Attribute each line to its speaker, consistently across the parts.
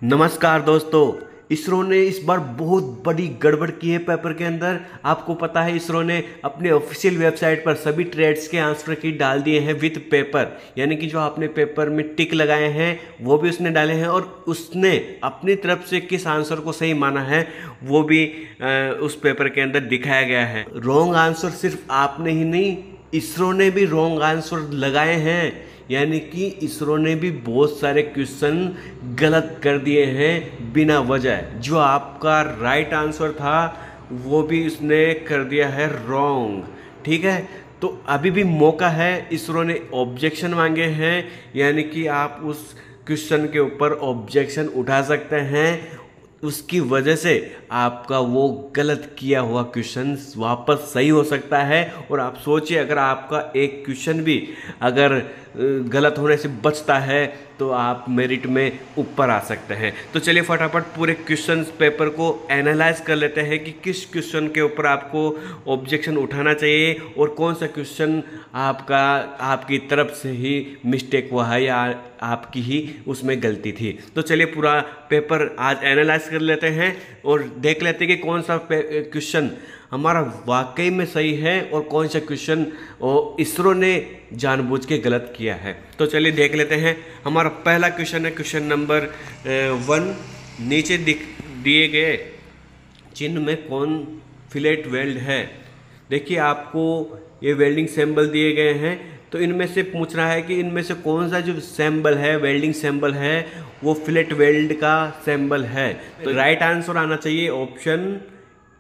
Speaker 1: नमस्कार दोस्तों। इसरो ने इस बार बहुत बड़ी गड़बड़ की है पेपर के अंदर। आपको पता है इसरो ने अपने ऑफिशियल वेबसाइट पर सभी ट्रेड्स के आंसर की डाल दिए हैं विद पेपर, यानी कि जो आपने पेपर में टिक लगाए हैं वो भी उसने डाले हैं और उसने अपनी तरफ से किस आंसर को सही माना है वो भी उस पेपर के अंदर दिखाया गया है। रॉन्ग आंसर सिर्फ आपने ही नहीं, इसरो ने भी रॉन्ग आंसर लगाए हैं, यानी कि इसरो ने भी बहुत सारे क्वेश्चन गलत कर दिए हैं बिना वजह। जो आपका राइट आंसर था वो भी उसने कर दिया है रॉन्ग। ठीक है, तो अभी भी मौका है। इसरो ने ऑब्जेक्शन मांगे हैं, यानी कि आप उस क्वेश्चन के ऊपर ऑब्जेक्शन उठा सकते हैं। उसकी वजह से आपका वो गलत किया हुआ क्वेश्चन वापस सही हो सकता है। और आप सोचिए, अगर आपका एक क्वेश्चन भी अगर गलत होने से बचता है तो आप मेरिट में ऊपर आ सकते हैं। तो चलिए फटाफट पूरे क्वेश्चन पेपर को एनालाइज कर लेते हैं कि किस क्वेश्चन के ऊपर आपको ऑब्जेक्शन उठाना चाहिए और कौन सा क्वेश्चन आपकी तरफ से ही मिस्टेक हुआ है या आपकी ही उसमें गलती थी। तो चलिए पूरा पेपर आज एनालाइज कर लेते हैं और देख लेते हैं कि कौन सा क्वेश्चन हमारा वाकई में सही है और कौन सा क्वेश्चन इसरो ने जानबूझ के गलत किया है। तो चलिए देख लेते हैं। हमारा पहला क्वेश्चन है क्वेश्चन नंबर 1। नीचे दिए गए चिन्ह में कौन फिलेट वेल्ड है। देखिए आपको ये वेल्डिंग सिंबल दिए गए हैं, तो इनमें से पूछ रहा है कि इनमें से कौन सा जो सिंबल है, वेल्डिंग सिंबल है, वो फिलेट वेल्ड का सिंबल है। तो राइट आंसर आना चाहिए ऑप्शन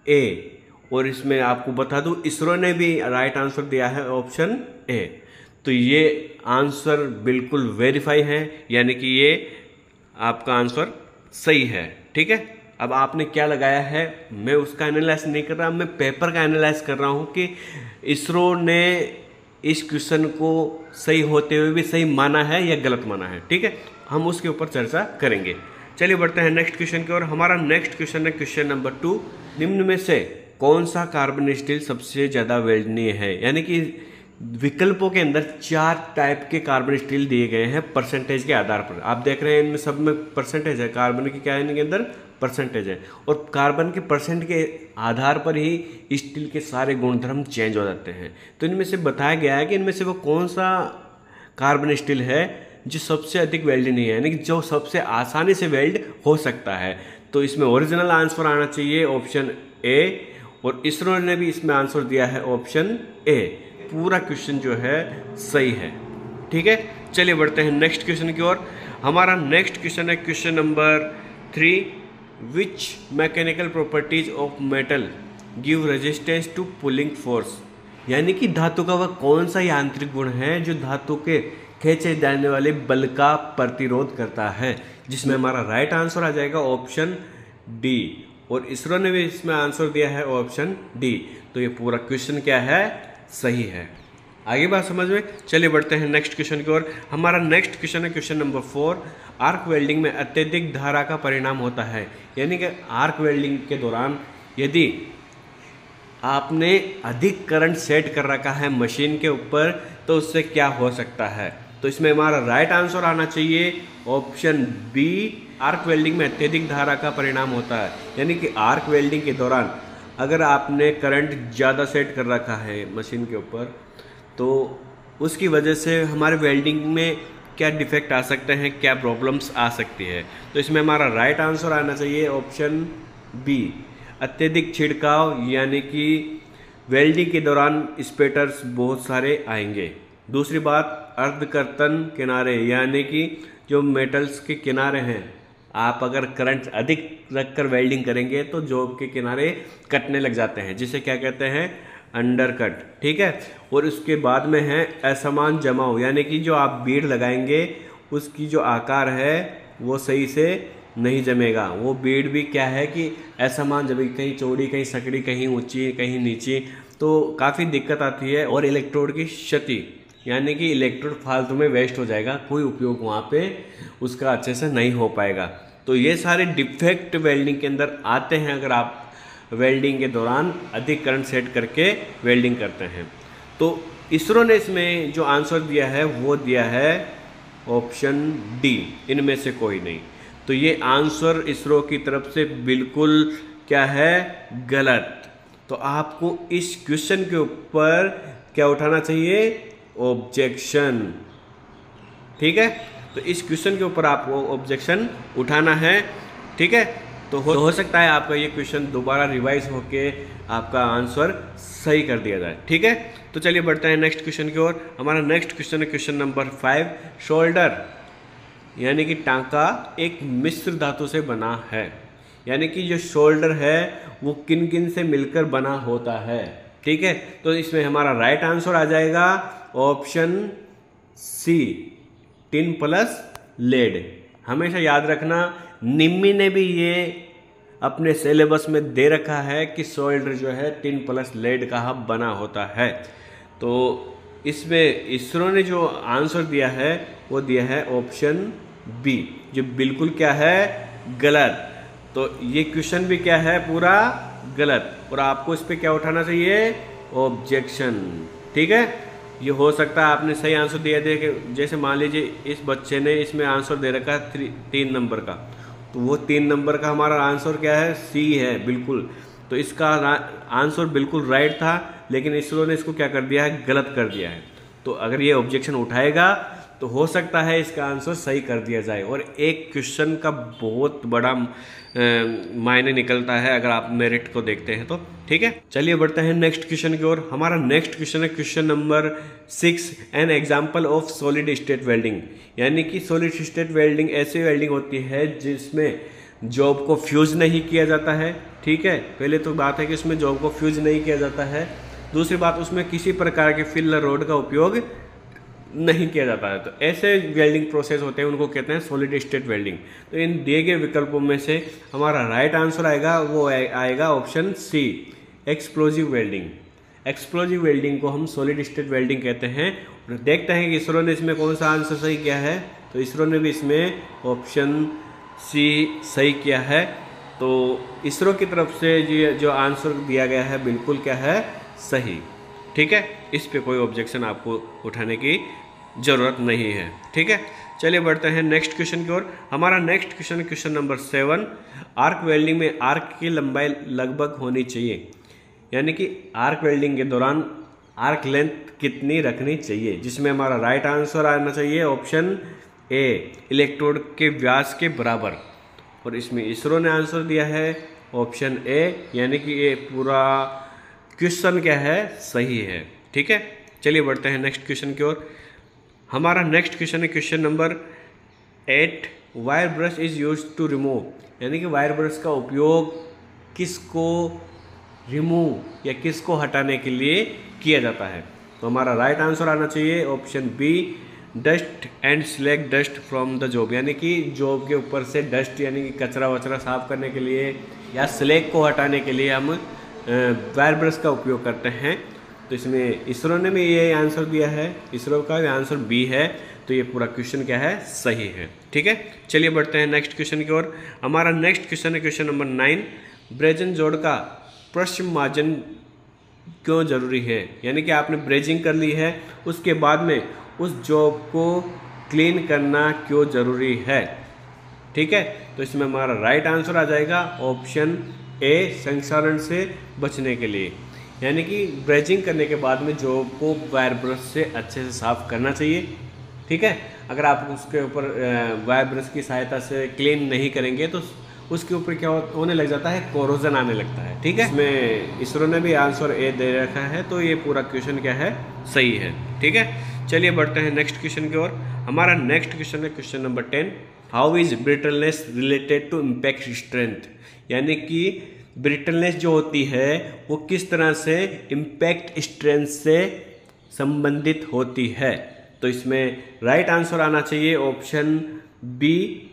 Speaker 1: ए। और इसमें आपको बता दूं इसरो ने भी राइट आंसर दिया है ऑप्शन ए। तो ये आंसर बिल्कुल वेरीफाई है, यानी कि ये आपका आंसर सही है। ठीक है, अब आपने क्या लगाया है मैं उसका एनालाइज नहीं कर रहा, मैं पेपर का एनालाइज कर रहा हूँ कि इसरो ने इस क्वेश्चन को सही होते हुए भी सही माना है या गलत माना है। ठीक है, हम उसके ऊपर चर्चा करेंगे। चलिए बढ़ते हैं नेक्स्ट क्वेश्चन की ओर। हमारा नेक्स्ट क्वेश्चन है क्वेश्चन नंबर 2। निम्न में से कौन सा कार्बन स्टील सबसे ज़्यादा वेल्डनीय है। यानी कि विकल्पों के अंदर 4 टाइप के कार्बन स्टील दिए गए हैं परसेंटेज के आधार पर। आप देख रहे हैं इनमें सब में परसेंटेज है, कार्बन की क्या है इनके अंदर परसेंटेज है, और कार्बन के परसेंट के आधार पर ही स्टील के सारे गुणधर्म चेंज हो जाते हैं। तो इनमें से बताया गया है कि इनमें से वो कौन सा कार्बन स्टील है जो सबसे अधिक वेल्डनीय है, यानी कि जो सबसे आसानी से वेल्ड हो सकता है। तो इसमें ओरिजिनल आंसर आना चाहिए ऑप्शन ए, और इसरो ने भी इसमें आंसर दिया है ऑप्शन ए। पूरा क्वेश्चन जो है सही है। ठीक है, चलिए बढ़ते हैं नेक्स्ट क्वेश्चन की ओर। हमारा नेक्स्ट क्वेश्चन है question number 3। Which mechanical properties of metal give resistance to pulling force. यानी कि धातु का वह कौन सा यांत्रिक गुण है जो धातु के खींचे जाने वाले बल का प्रतिरोध करता है, जिसमें हमारा राइट आंसर आ जाएगा ऑप्शन डी। और इसरो ने भी इसमें आंसर दिया है ऑप्शन डी। तो ये पूरा क्वेश्चन क्या है, सही है। आगे बात समझ में। चलिए बढ़ते हैं नेक्स्ट क्वेश्चन की ओर। हमारा नेक्स्ट क्वेश्चन है क्वेश्चन नंबर 4। आर्क वेल्डिंग में अत्यधिक धारा का परिणाम होता है। यानी कि आर्क वेल्डिंग के दौरान यदि आपने अधिक करंट सेट कर रखा है मशीन के ऊपर तो उससे क्या हो सकता है। तो इसमें हमारा राइट आंसर आना चाहिए ऑप्शन बी। आर्क वेल्डिंग में अत्यधिक धारा का परिणाम होता है, यानी कि आर्क वेल्डिंग के दौरान अगर आपने करंट ज़्यादा सेट कर रखा है मशीन के ऊपर तो उसकी वजह से हमारे वेल्डिंग में क्या डिफेक्ट आ सकते हैं, क्या प्रॉब्लम्स आ सकती है। तो इसमें हमारा राइट आंसर आना चाहिए ऑप्शन बी। अत्यधिक छिड़काव, यानी कि वेल्डिंग के दौरान स्पेटर्स बहुत सारे आएंगे। दूसरी बात, अर्धकर्तन किनारे, यानी कि जो मेटल्स के किनारे हैं, आप अगर करंट अधिक रखकर वेल्डिंग करेंगे तो जॉब के किनारे कटने लग जाते हैं, जिसे क्या कहते हैं, अंडरकट। ठीक है, और उसके बाद में है असमान जमाव, यानी कि जो आप बीड लगाएंगे उसकी जो आकार है वो सही से नहीं जमेगा। वो बीड भी क्या है कि असमान जमेगी, कहीं चौड़ी, कहीं सकड़ी, कहीं ऊंची, कहीं नीची, तो काफ़ी दिक्कत आती है। और इलेक्ट्रोड की क्षति, यानी कि इलेक्ट्रोड फालतू में वेस्ट हो जाएगा, कोई उपयोग वहाँ पे उसका अच्छे से नहीं हो पाएगा। तो ये सारे डिफेक्ट वेल्डिंग के अंदर आते हैं अगर आप वेल्डिंग के दौरान अधिक करंट सेट करके वेल्डिंग करते हैं। तो इसरो ने इसमें जो आंसर दिया है वो दिया है ऑप्शन डी, इनमें से कोई नहीं। तो ये आंसर इसरो की तरफ से बिल्कुल क्या है, गलत। तो आपको इस क्वेश्चन के ऊपर क्या उठाना चाहिए, ऑब्जेक्शन। ठीक है, तो इस क्वेश्चन के ऊपर आपको ऑब्जेक्शन उठाना है। ठीक है, तो हो सकता है आपका ये क्वेश्चन दोबारा रिवाइज होके आपका आंसर सही कर दिया जाए। ठीक है, तो चलिए बढ़ते हैं नेक्स्ट क्वेश्चन की ओर। हमारा नेक्स्ट क्वेश्चन है क्वेश्चन नंबर 5। शोल्डर यानी कि टांका एक मिश्र धातु से बना है, यानी कि जो शोल्डर है वो किन किन से मिलकर बना होता है। ठीक है, तो इसमें हमारा राइट आंसर आ जाएगा option C, tin plus lead. हमेशा याद रखना, निम्मी ने भी ये अपने सिलेबस में दे रखा है कि शोल्डर जो है टिन प्लस लेड का बना होता है। तो इसमें इसरो ने जो आंसर दिया है वो दिया है ऑप्शन बी, जो बिल्कुल क्या है, गलत। तो ये क्वेश्चन भी क्या है, पूरा गलत, और आपको इस पे क्या उठाना चाहिए, ऑब्जेक्शन। ठीक है, ये हो सकता है आपने सही आंसर दिया दे, जैसे मान लीजिए इस बच्चे ने इसमें आंसर दे रखा है 3 नंबर का, तो वो 3 नंबर का हमारा आंसर क्या है, सी है बिल्कुल। तो इसका आंसर बिल्कुल राइट था, लेकिन इसरो ने इसको क्या कर दिया है, गलत कर दिया है। तो अगर ये ऑब्जेक्शन उठाएगा तो हो सकता है इसका आंसर सही कर दिया जाए, और एक क्वेश्चन का बहुत बड़ा मायने निकलता है अगर आप मेरिट को देखते हैं तो। ठीक है, चलिए बढ़ते हैं नेक्स्ट क्वेश्चन की ओर। हमारा नेक्स्ट क्वेश्चन है question number 6, an example of solid state welding. यानी कि सॉलिड स्टेट वेल्डिंग ऐसी वेल्डिंग होती है जिसमें जॉब को फ्यूज नहीं किया जाता है। ठीक है, पहले तो बात है कि उसमें जॉब को फ्यूज नहीं किया जाता है। दूसरी बात, उसमें किसी प्रकार के फिलर रोड का उपयोग नहीं किया जाता है। तो ऐसे वेल्डिंग प्रोसेस होते हैं, उनको कहते हैं सॉलिड स्टेट वेल्डिंग। तो इन दिए गए विकल्पों में से हमारा राइट आंसर आएगा, वो आएगा option C, explosive welding. Explosive welding को हम सॉलिड स्टेट वेल्डिंग कहते हैं। और देखते हैं कि इसरो ने इसमें कौन सा आंसर सही किया है। तो इसरो ने भी इसमें ऑप्शन सी सही किया है। तो इसरो की तरफ से जो आंसर दिया गया है बिल्कुल क्या है, सही। ठीक है, इस पे कोई ऑब्जेक्शन आपको उठाने की ज़रूरत नहीं है। ठीक है, चलिए बढ़ते हैं नेक्स्ट क्वेश्चन की ओर। हमारा नेक्स्ट क्वेश्चन है क्वेश्चन नंबर 7। आर्क वेल्डिंग में आर्क की लंबाई लगभग होनी चाहिए, यानी कि आर्क वेल्डिंग के दौरान आर्क लेंथ कितनी रखनी चाहिए, जिसमें हमारा राइट आंसर आना चाहिए ऑप्शन ए, इलेक्ट्रोड के व्यास के बराबर। और इसमें इसरो ने आंसर दिया है ऑप्शन ए, यानी कि ये पूरा क्वेश्चन क्या है, सही है। ठीक है, चलिए बढ़ते हैं नेक्स्ट क्वेश्चन की ओर। हमारा नेक्स्ट क्वेश्चन है question number 8। Wire brush is use to remove, यानी कि वायर ब्रश का उपयोग किसको रिमूव या किसको हटाने के लिए किया जाता है। तो हमारा राइट आंसर आना चाहिए option B, dust and slag dust from the job, यानी कि जॉब के ऊपर से डस्ट यानी कि कचरा वचरा साफ करने के लिए या स्लैग को हटाने के लिए हम वायर ब्रश का उपयोग करते हैं। तो इसमें इसरो ने भी ये आंसर दिया है, इसरो का आंसर बी है। तो ये पूरा क्वेश्चन क्या है, सही है। ठीक है, चलिए बढ़ते हैं नेक्स्ट क्वेश्चन की ओर। हमारा नेक्स्ट क्वेश्चन है क्वेश्चन नंबर 9। ब्रेजन जोड़ का पश्चिम मार्जिन क्यों जरूरी है, यानी कि आपने ब्रेजिंग कर ली है, उसके बाद में उस जॉब को क्लीन करना क्यों जरूरी है। ठीक है, तो इसमें हमारा राइट आंसर आ जाएगा ऑप्शन ए, संक्षारण से बचने के लिए, यानी कि ब्रेजिंग करने के बाद में जॉब को वायर ब्रश से अच्छे से साफ करना चाहिए। ठीक है, अगर आप उसके ऊपर वायर ब्रश की सहायता से क्लीन नहीं करेंगे तो उसके ऊपर क्या होने लग जाता है, कोरोजन आने लगता है। ठीक है, इसमें इसरो ने भी आंसर ए दे रखा है, तो ये पूरा क्वेश्चन क्या है, सही है। ठीक है, चलिए बढ़ते हैं नेक्स्ट क्वेश्चन की ओर। हमारा नेक्स्ट क्वेश्चन है question number 10। How is brittleness related to impact strength, यानी कि ब्रिटलनेस जो होती है वो किस तरह से इम्पैक्ट स्ट्रेंथ से संबंधित होती है। तो इसमें राइट आंसर आना चाहिए option B,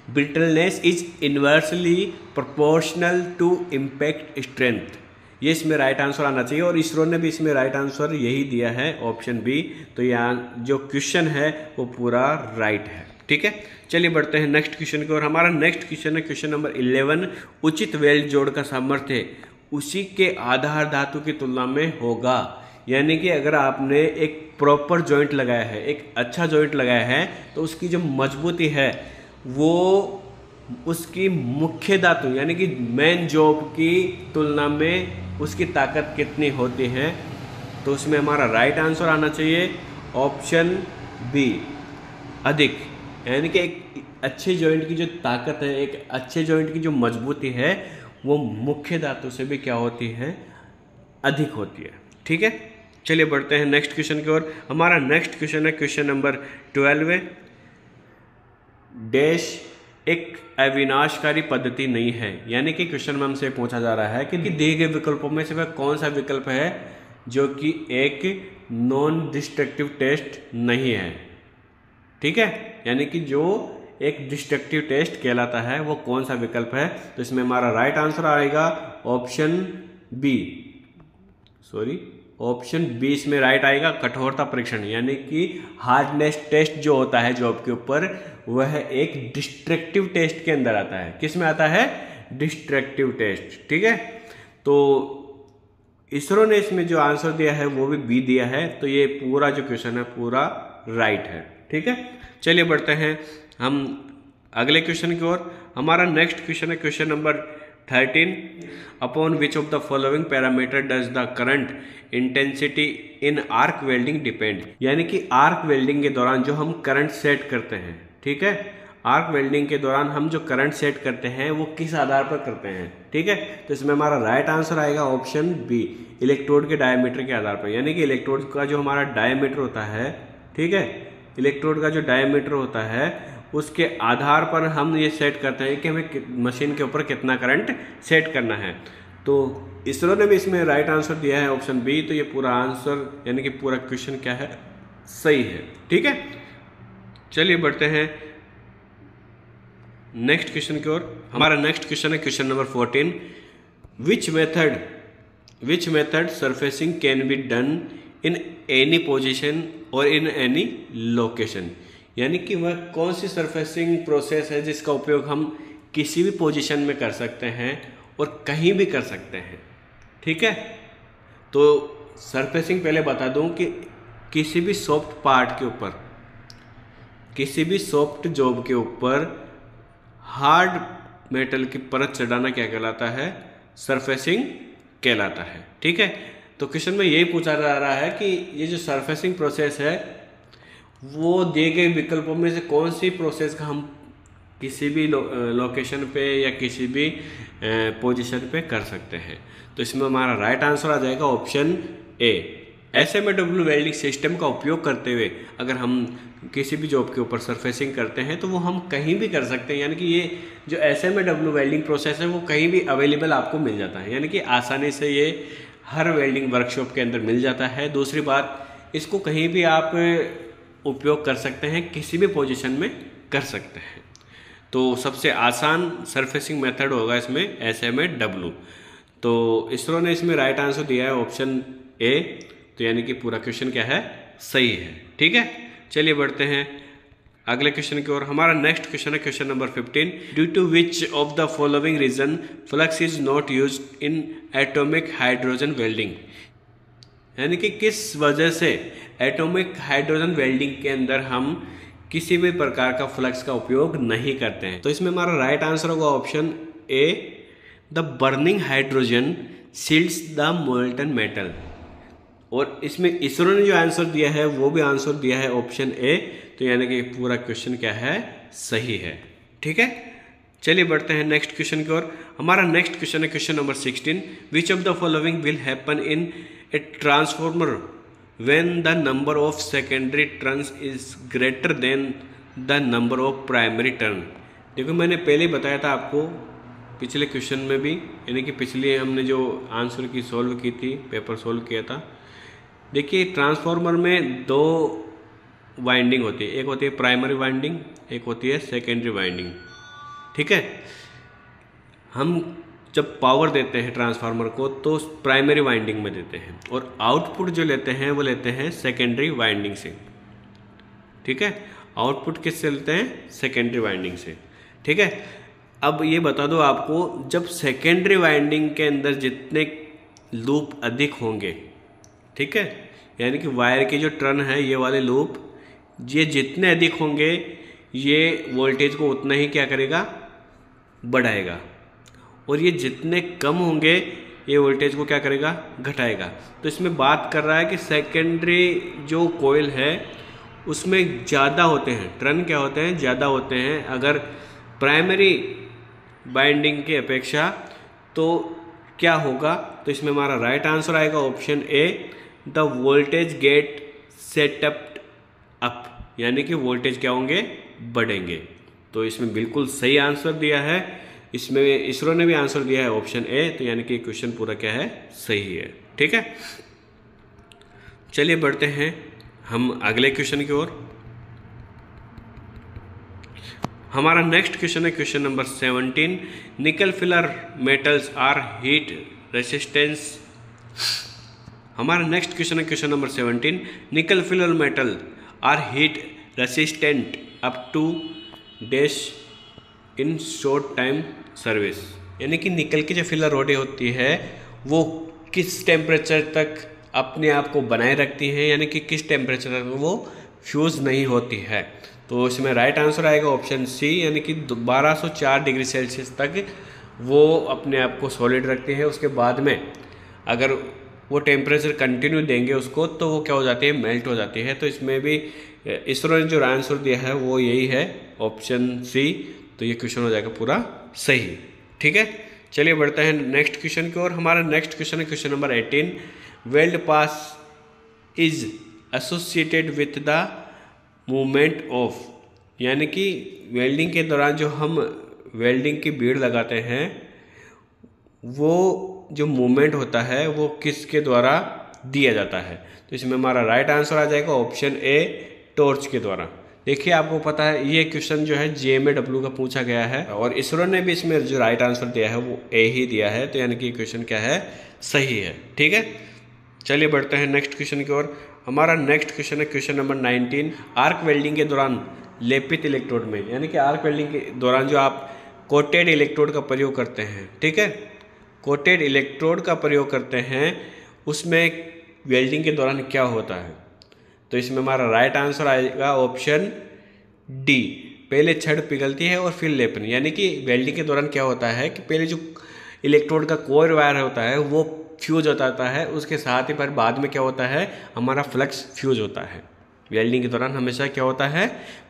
Speaker 1: brittleness is inversely proportional to impact strength. ये इसमें राइट आंसर आना चाहिए, और इसरो ने भी इसमें राइट आंसर यही दिया है ऑप्शन बी। तो यहाँ जो क्वेश्चन है वो पूरा राइट है। ठीक है, चलिए बढ़ते हैं नेक्स्ट क्वेश्चन की ओर। हमारा नेक्स्ट क्वेश्चन है क्वेश्चन नंबर 11। उचित वेल्ड जोड़ का सामर्थ्य उसी के आधार धातु की तुलना में होगा, यानी कि अगर आपने एक प्रॉपर जॉइंट लगाया है, एक अच्छा जॉइंट लगाया है, तो उसकी जो मजबूती है वो उसकी मुख्य धातु यानी कि मेन जॉब की तुलना में उसकी ताकत कितनी होती है। तो उसमें हमारा राइट आंसर आना चाहिए ऑप्शन बी, अधिक। यानी कि एक अच्छे जॉइंट की जो ताकत है, एक अच्छे जॉइंट की जो मजबूती है, वो मुख्य धातु से भी क्या होती है, अधिक होती है। ठीक है, चलिए बढ़ते हैं नेक्स्ट क्वेश्चन की ओर। हमारा नेक्स्ट क्वेश्चन है क्वेश्चन नंबर 12। डैश एक अविनाशकारी पद्धति नहीं है। यानी कि क्वेश्चन में हमसे पूछा जा रहा है कि दिए गए विकल्पों में से वह कौन सा विकल्प है जो कि एक नॉन डिस्ट्रक्टिव टेस्ट नहीं है। ठीक है, यानी कि जो एक डिस्ट्रक्टिव टेस्ट कहलाता है वो कौन सा विकल्प है। तो इसमें हमारा राइट आंसर आएगा ऑप्शन बी, ऑप्शन बी इसमें राइट आएगा, कठोरता परीक्षण। यानी कि हार्डनेस टेस्ट जो होता है जॉब के ऊपर, वह एक डिस्ट्रक्टिव टेस्ट के अंदर आता है। किस में आता है, डिस्ट्रक्टिव टेस्ट। ठीक है, तो इसरो ने इसमें जो आंसर दिया है वो भी बी दिया है। तो ये पूरा जो क्वेश्चन है पूरा राइट है। ठीक है, चलिए बढ़ते हैं हम अगले क्वेश्चन की ओर। हमारा नेक्स्ट क्वेश्चन है question number 13। Upon which of the following parameter does the current intensity in arc welding depend. यानी कि आर्क वेल्डिंग के दौरान जो हम करंट सेट करते हैं, ठीक है, आर्क वेल्डिंग के दौरान हम जो करंट सेट करते हैं वो किस आधार पर करते हैं। ठीक है, तो इसमें हमारा राइट आंसर आएगा ऑप्शन बी, इलेक्ट्रोड के डायमीटर के आधार पर। यानी कि इलेक्ट्रोड का जो हमारा डायमीटर होता है, ठीक है, इलेक्ट्रोड का जो डायमीटर होता है उसके आधार पर हम ये सेट करते हैं कि हमें मशीन के ऊपर कितना करंट सेट करना है। तो इसरो ने भी इसमें राइट आंसर दिया है ऑप्शन बी। तो ये पूरा आंसर यानी कि पूरा क्वेश्चन क्या है, सही है। ठीक है, चलिए बढ़ते हैं नेक्स्ट क्वेश्चन की ओर। हमारा नेक्स्ट क्वेश्चन है question number 14। Which method surfacing can be done in any position और इन एनी लोकेशन। यानी कि वह कौन सी सरफेसिंग प्रोसेस है जिसका उपयोग हम किसी भी पोजीशन में कर सकते हैं और कहीं भी कर सकते हैं। ठीक है, तो सरफेसिंग पहले बता दूं कि किसी भी सॉफ्ट पार्ट के ऊपर, किसी भी सॉफ्ट जॉब के ऊपर हार्ड मेटल की परत चढ़ाना क्या कहलाता है, सरफेसिंग कहलाता है। ठीक है, तो क्वेश्चन में यही पूछा जा रहा है कि ये जो सरफेसिंग प्रोसेस है वो दिए गए विकल्पों में से कौन सी प्रोसेस का हम किसी भी लोकेशन पे या किसी भी पोजीशन पे कर सकते हैं। तो इसमें हमारा राइट आंसर आ जाएगा ऑप्शन ए। SMAW वेल्डिंग सिस्टम का उपयोग करते हुए अगर हम किसी भी जॉब के ऊपर सरफेसिंग करते हैं तो वो हम कहीं भी कर सकते हैं। यानी कि ये जो SMAW वेल्डिंग प्रोसेस है वो कहीं भी अवेलेबल आपको मिल जाता है। यानी कि आसानी से ये हर वेल्डिंग वर्कशॉप के अंदर मिल जाता है। दूसरी बात, इसको कहीं भी आप उपयोग कर सकते हैं, किसी भी पोजीशन में कर सकते हैं। तो सबसे आसान सरफेसिंग मेथड होगा इसमें SMAW। तो इसरो ने इसमें राइट आंसर दिया है ऑप्शन ए। तो यानी कि पूरा क्वेश्चन क्या है, सही है। ठीक है, चलिए बढ़ते हैं अगले क्वेश्चन की ओर। हमारा नेक्स्ट क्वेश्चन है question number 15। Due to which of the following reason flux is not used in atomic hydrogen welding. यानी कि किस वजह से एटॉमिक हाइड्रोजन वेल्डिंग के अंदर हम किसी भी प्रकार का फ्लक्स का उपयोग नहीं करते हैं। तो इसमें हमारा राइट आंसर होगा option A, the burning hydrogen seals the molten metal. और इसमें इसरो ने जो आंसर दिया है वो भी आंसर दिया है ऑप्शन ए। तो यानी कि पूरा क्वेश्चन क्या है, सही है। ठीक है, चलिए बढ़ते हैं नेक्स्ट क्वेश्चन की ओर। हमारा नेक्स्ट क्वेश्चन है question number 16। Which of the following will happen in A transformer when the number of secondary turns is greater than the number of primary turn। देखो मैंने पहले ही बताया था आपको पिछले क्वेश्चन में भी, यानी कि पिछले हमने जो आंसर की सॉल्व की थी, पेपर सॉल्व किया था। देखिए ट्रांसफॉर्मर में दो वाइंडिंग होती है, एक होती है प्राइमरी वाइंडिंग, एक होती है सेकेंडरी वाइंडिंग। ठीक है, हम जब पावर देते हैं ट्रांसफार्मर को तो प्राइमरी वाइंडिंग में देते हैं और आउटपुट जो लेते हैं वो लेते हैं सेकेंडरी वाइंडिंग से। ठीक है, आउटपुट किससे लेते हैं, सेकेंडरी वाइंडिंग से। ठीक है, अब ये बता दो आपको, जब सेकेंडरी वाइंडिंग के अंदर जितने लूप अधिक होंगे, ठीक है, यानी कि वायर के जो टर्न है ये वाले लूप, ये जितने अधिक होंगे ये वोल्टेज को उतना ही क्या करेगा, बढ़ाएगा, और ये जितने कम होंगे ये वोल्टेज को क्या करेगा, घटाएगा। तो इसमें बात कर रहा है कि सेकेंडरी जो कोयल है उसमें ज़्यादा होते हैं, टर्न क्या होते हैं, ज़्यादा होते हैं अगर प्राइमरी बाइंडिंग की अपेक्षा। तो क्या होगा, तो इसमें हमारा राइट आंसर आएगा option A, the voltage get setup up, यानी कि वोल्टेज क्या होंगे, बढ़ेंगे। तो इसमें बिल्कुल सही आंसर दिया है, इसमें इसरो ने भी आंसर दिया है ऑप्शन ए, तो यानी कि क्वेश्चन पूरा क्या है, सही है। ठीक है, चलिए बढ़ते हैं हम अगले क्वेश्चन की ओर। हमारा नेक्स्ट क्वेश्चन है question number 17, nickel filler metals are heat resistance. हमारा नेक्स्ट क्वेश्चन है question number 17, nickel filler metal are heat resistant up to dash in short time service. यानी कि निकल की जो फिलर रोडें होती है वो किस टेम्परेचर तक अपने आप को बनाए रखती है, यानी कि किस टेम्परेचर तक वो फ्यूज़ नहीं होती है। तो इसमें राइट आंसर आएगा ऑप्शन सी, यानी कि 1204 डिग्री सेल्सियस तक वो अपने आप को सॉलिड रखती है। उसके बाद में अगर वो टेम्परेचर कंटिन्यू देंगे उसको तो वो क्या हो जाती है, मेल्ट हो जाती है। तो इसमें भी इसरो ने जो आंसर दिया है वो यही है, ऑप्शन सी। तो ये क्वेश्चन हो जाएगा पूरा सही। ठीक है, चलिए बढ़ते हैं नेक्स्ट क्वेश्चन की ओर। हमारा नेक्स्ट क्वेश्चन है question number 18, weld pass is associated with the movement of. यानी कि वेल्डिंग के दौरान जो हम वेल्डिंग की बीड़ लगाते हैं वो जो मूवमेंट होता है वो किसके द्वारा दिया जाता है। तो इसमें हमारा राइट आंसर आ जाएगा ऑप्शन ए, टॉर्च के द्वारा। देखिए आपको पता है ये क्वेश्चन जो है JMAW का पूछा गया है और इसरो ने भी इसमें जो राइट आंसर दिया है वो ए ही दिया है। तो यानी कि क्वेश्चन क्या है, सही है। ठीक है, चलिए बढ़ते हैं नेक्स्ट क्वेश्चन की ओर। हमारा नेक्स्ट क्वेश्चन है क्वेश्चन नंबर 19, आर्क वेल्डिंग के दौरान लेपित इलेक्ट्रोड में, यानी कि आर्क वेल्डिंग के दौरान जो आप कोटेड इलेक्ट्रोड का प्रयोग करते हैं, ठीक है, कोटेड इलेक्ट्रोड का प्रयोग करते हैं, उसमें वेल्डिंग के दौरान क्या होता है। तो इसमें हमारा राइट आंसर आएगा ऑप्शन डी, पहले छड़ पिघलती है और फिर लेपन। यानी कि वेल्डिंग के दौरान क्या होता है कि पहले जो इलेक्ट्रोड का कोर वायर होता है वो फ्यूज हो जाता है, उसके साथ ही पर बाद में क्या होता है, हमारा फ्लक्स फ्यूज होता है। वेल्डिंग के दौरान हमेशा क्या होता है,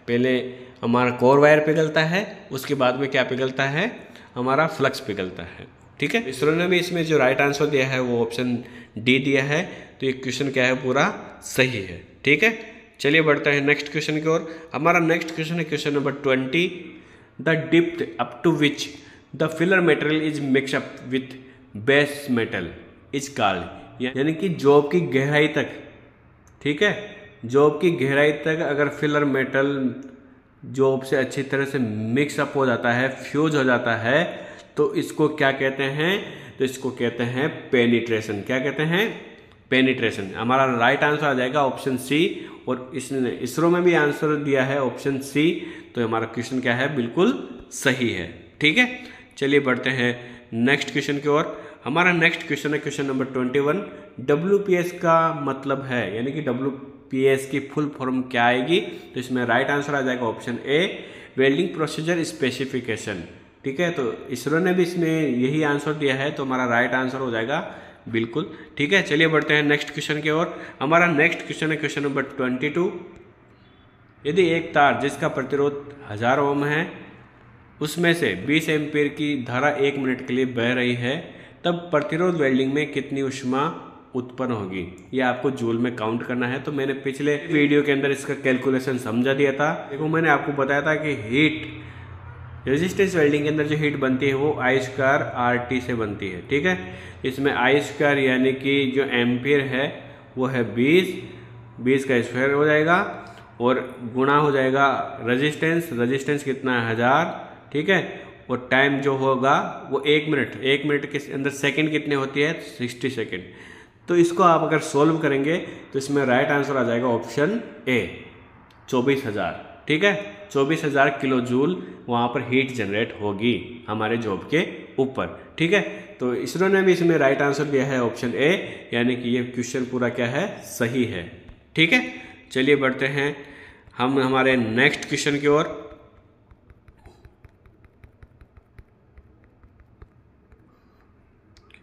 Speaker 1: पहले हमारा कोर वायर पिघलता है, उसके बाद में क्या पिघलता है, हमारा फ्लक्स पिघलता है। ठीक है, इसरो ने भी इसमें जो राइट आंसर दिया है वो ऑप्शन डी दिया है। तो ये क्वेश्चन क्या है, पूरा सही है। ठीक है, चलिए बढ़ते हैं नेक्स्ट क्वेश्चन की ओर। हमारा नेक्स्ट क्वेश्चन है question number 20, the depth up to which the filler material is mix up with base metal is called. यानी कि जॉब की गहराई तक, ठीक है, जॉब की गहराई तक अगर फिलर मेटल जॉब से अच्छी तरह से मिक्स अप हो जाता है, फ्यूज हो जाता है, तो इसको क्या कहते हैं, तो इसको कहते हैं पेनिट्रेशन। क्या कहते हैं, पेनिट्रेशन। हमारा राइट आंसर आ जाएगा ऑप्शन सी, और इसने इसरो में भी आंसर दिया है ऑप्शन सी। तो हमारा क्वेश्चन क्या है, बिल्कुल सही है। ठीक है, चलिए बढ़ते हैं नेक्स्ट क्वेश्चन की ओर। हमारा नेक्स्ट क्वेश्चन है क्वेश्चन नंबर 21, WPS का मतलब है, यानी कि WPS की फुल फॉर्म क्या आएगी। तो इसमें राइट आंसर आ जाएगा ऑप्शन ए, वेल्डिंग प्रोसीजर स्पेसिफिकेशन। ठीक है, तो इसरो ने भी इसमें यही आंसर दिया है, तो हमारा राइट आंसर हो जाएगा बिल्कुल। ठीक है, चलिए बढ़ते हैं नेक्स्ट क्वेश्चन की ओर। हमारा नेक्स्ट क्वेश्चन है क्वेश्चन नंबर 22, यदि एक तार जिसका प्रतिरोध 1000 ओम है उसमें से 20 एम्पीयर की धारा 1 मिनट के लिए बह रही है, तब प्रतिरोध वेल्डिंग में कितनी ऊष्मा उत्पन्न होगी। ये आपको जूल में काउंट करना है। तो मैंने पिछले वीडियो के अंदर इसका कैलकुलेशन समझा दिया था। देखो मैंने आपको बताया था कि हीट रेजिस्टेंस वेल्डिंग के अंदर जो हीट बनती है वो I² RT से बनती है। ठीक है, इसमें I² यानी कि जो एम्पियर है वो है 20 का स्क्वायर हो जाएगा और गुणा हो जाएगा रेजिस्टेंस कितना है 1000। ठीक है, और टाइम जो होगा वो 1 मिनट के अंदर सेकंड कितने होती है, 60 सेकंड। तो इसको आप अगर सोल्व करेंगे तो इसमें राइट आंसर आ जाएगा ऑप्शन ए, 24,000। ठीक है, 24,000 किलो जूल वहाँ पर हीट जनरेट होगी हमारे जॉब के ऊपर। ठीक है, तो इसरो ने भी इसमें राइट आंसर दिया है ऑप्शन ए, यानी कि ये क्वेश्चन पूरा क्या है, सही है। ठीक है, चलिए बढ़ते हैं हम हमारे नेक्स्ट क्वेश्चन की ओर।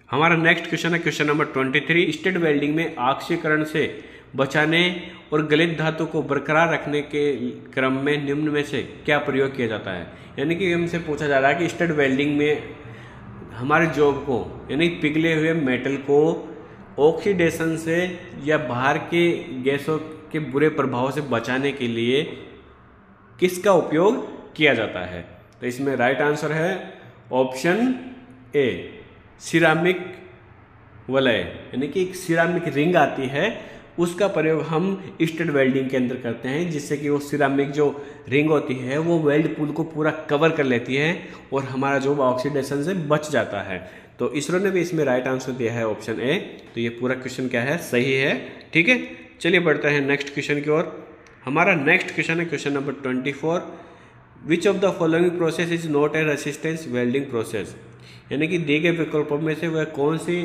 Speaker 1: हमारा नेक्स्ट क्वेश्चन है क्वेश्चन नंबर 23। स्टड वेल्डिंग में ऑक्सीकरण से बचाने और गलित धातु को बरकरार रखने के क्रम में निम्न में से क्या प्रयोग किया जाता है। यानी कि हमसे पूछा जा रहा है कि स्टड वेल्डिंग में हमारे जॉब को यानी पिघले हुए मेटल को ऑक्सीडेशन से या बाहर के गैसों के बुरे प्रभाव से बचाने के लिए किसका उपयोग किया जाता है। तो इसमें राइट आंसर है ऑप्शन ए, सिरामिक वलय, यानी कि एक सिरामिक रिंग आती है उसका प्रयोग हम स्टड वेल्डिंग के अंदर करते हैं, जिससे कि वो सिरामिक जो रिंग होती है वो वेल्ड पुल को पूरा कवर कर लेती है और हमारा जो ऑक्सीडेशन से बच जाता है। तो इसरो ने भी इसमें राइट आंसर दिया है ऑप्शन ए। तो ये पूरा क्वेश्चन क्या है, सही है। ठीक है, चलिए बढ़ते हैं नेक्स्ट क्वेश्चन की ओर। हमारा नेक्स्ट क्वेश्चन है question number 24। Which of the following process is not a resistance welding process. यानी कि दिए गए विकल्पों में से वह कौन सी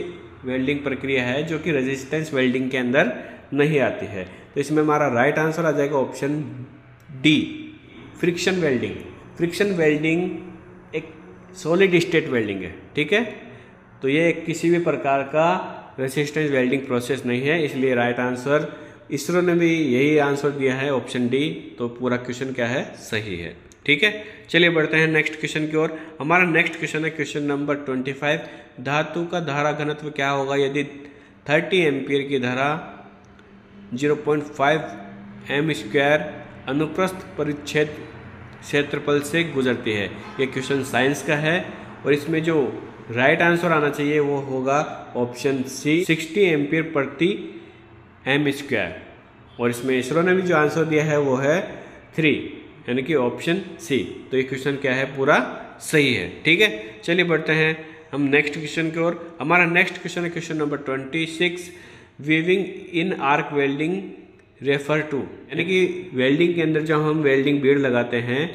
Speaker 1: वेल्डिंग प्रक्रिया है जो कि रेजिस्टेंस वेल्डिंग के अंदर नहीं आती है। तो इसमें हमारा राइट आंसर आ जाएगा option D, friction welding. Friction welding एक सॉलिड स्टेट वेल्डिंग है। ठीक है, तो ये किसी भी प्रकार का रेसिस्टेंस वेल्डिंग प्रोसेस नहीं है, इसलिए राइट आंसर इसरो ने भी यही आंसर दिया है ऑप्शन डी। तो पूरा क्वेश्चन क्या है, सही है। ठीक है, चलिए बढ़ते हैं नेक्स्ट क्वेश्चन की ओर। हमारा नेक्स्ट क्वेश्चन है क्वेश्चन नंबर 25। धातु का धारा घनत्व क्या होगा यदि 30 एम्पीयर की धारा 0.5 m स्क्वायर अनुप्रस्थ परिच्छेद क्षेत्रफल से गुजरती है। ये क्वेश्चन साइंस का है और इसमें जो राइट आंसर आना चाहिए वो होगा ऑप्शन सी, 60 एम्पीयर प्रति m स्क्वायर। और इसमें इसरो ने भी जो आंसर दिया है वो है 3, यानी कि ऑप्शन सी। तो ये क्वेश्चन क्या है, पूरा सही है। ठीक है, चलिए बढ़ते हैं हम नेक्स्ट क्वेश्चन की ओर। हमारा नेक्स्ट क्वेश्चन है question number 26। Weaving in arc welding refer to, यानी कि वेल्डिंग के अंदर जब हम वेल्डिंग बीड लगाते हैं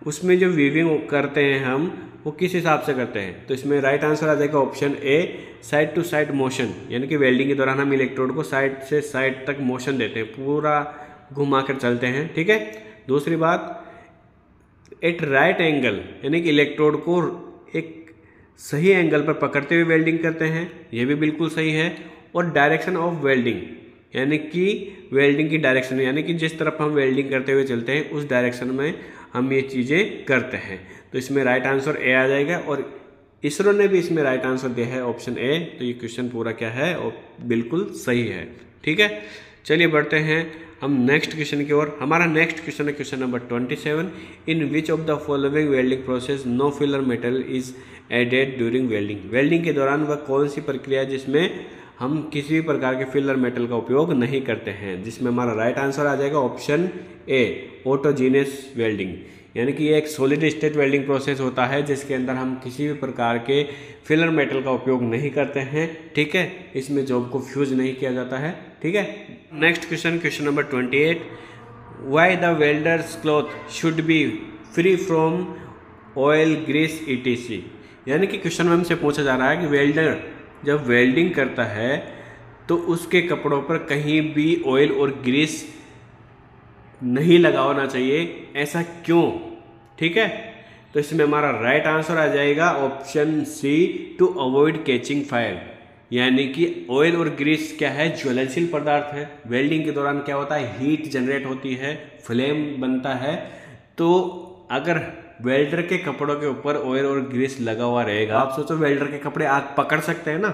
Speaker 1: उसमें जो वीविंग करते हैं हम वो किस हिसाब से करते हैं। तो इसमें राइट आंसर आ जाएगा option A, side to side motion. यानी कि वेल्डिंग के दौरान हम इलेक्ट्रोड को साइड से साइड तक मोशन देते हैं, पूरा घुमा कर चलते हैं। ठीक है, दूसरी बात एट राइट एंगल, यानी कि इलेक्ट्रोड को एक सही एंगल पर पकड़ते हुए वेल्डिंग करते हैं, यह भी बिल्कुल सही है। और डायरेक्शन ऑफ वेल्डिंग, यानी कि वेल्डिंग की डायरेक्शन, यानी कि जिस तरफ हम वेल्डिंग करते हुए चलते हैं उस डायरेक्शन में हम ये चीज़ें करते हैं। तो इसमें राइट आंसर ए आ जाएगा और इसरो ने भी इसमें राइट आंसर दिया है ऑप्शन ए। तो ये क्वेश्चन पूरा क्या है, और बिल्कुल सही है। ठीक है, चलिए बढ़ते हैं हम नेक्स्ट क्वेश्चन की ओर। हमारा नेक्स्ट क्वेश्चन है question number 27। In which of the following welding process no filler metal is added during welding. Welding के दौरान वह कौन सी प्रक्रिया है जिसमें हम किसी भी प्रकार के फिलर मेटल का उपयोग नहीं करते हैं। जिसमें हमारा राइट आंसर आ जाएगा ऑप्शन ए, ऑटोजीनियस वेल्डिंग। यानी कि ये एक सॉलिड स्टेट वेल्डिंग प्रोसेस होता है जिसके अंदर हम किसी भी प्रकार के फिलर मेटल का उपयोग नहीं करते हैं। ठीक है, इसमें जॉब को फ्यूज नहीं किया जाता है। ठीक है, next question, question number 28। Why the welders cloth should be free from oil Greece etc. यानी कि क्वेश्चन में हमसे पूछा जा रहा है कि वेल्डर जब वेल्डिंग करता है तो उसके कपड़ों पर कहीं भी ऑयल और ग्रीस नहीं लगा होना चाहिए, ऐसा क्यों। ठीक है, तो इसमें हमारा राइट आंसर आ जाएगा option C, to avoid catching fire. यानी कि ऑयल और ग्रीस क्या है, ज्वलनशील पदार्थ है। वेल्डिंग के दौरान क्या होता है, हीट जनरेट होती है, फ्लेम बनता है। तो अगर वेल्डर के कपड़ों के ऊपर ऑयल और ग्रीस लगा हुआ रहेगा, आप सोचो वेल्डर के कपड़े आग पकड़ सकते हैं ना।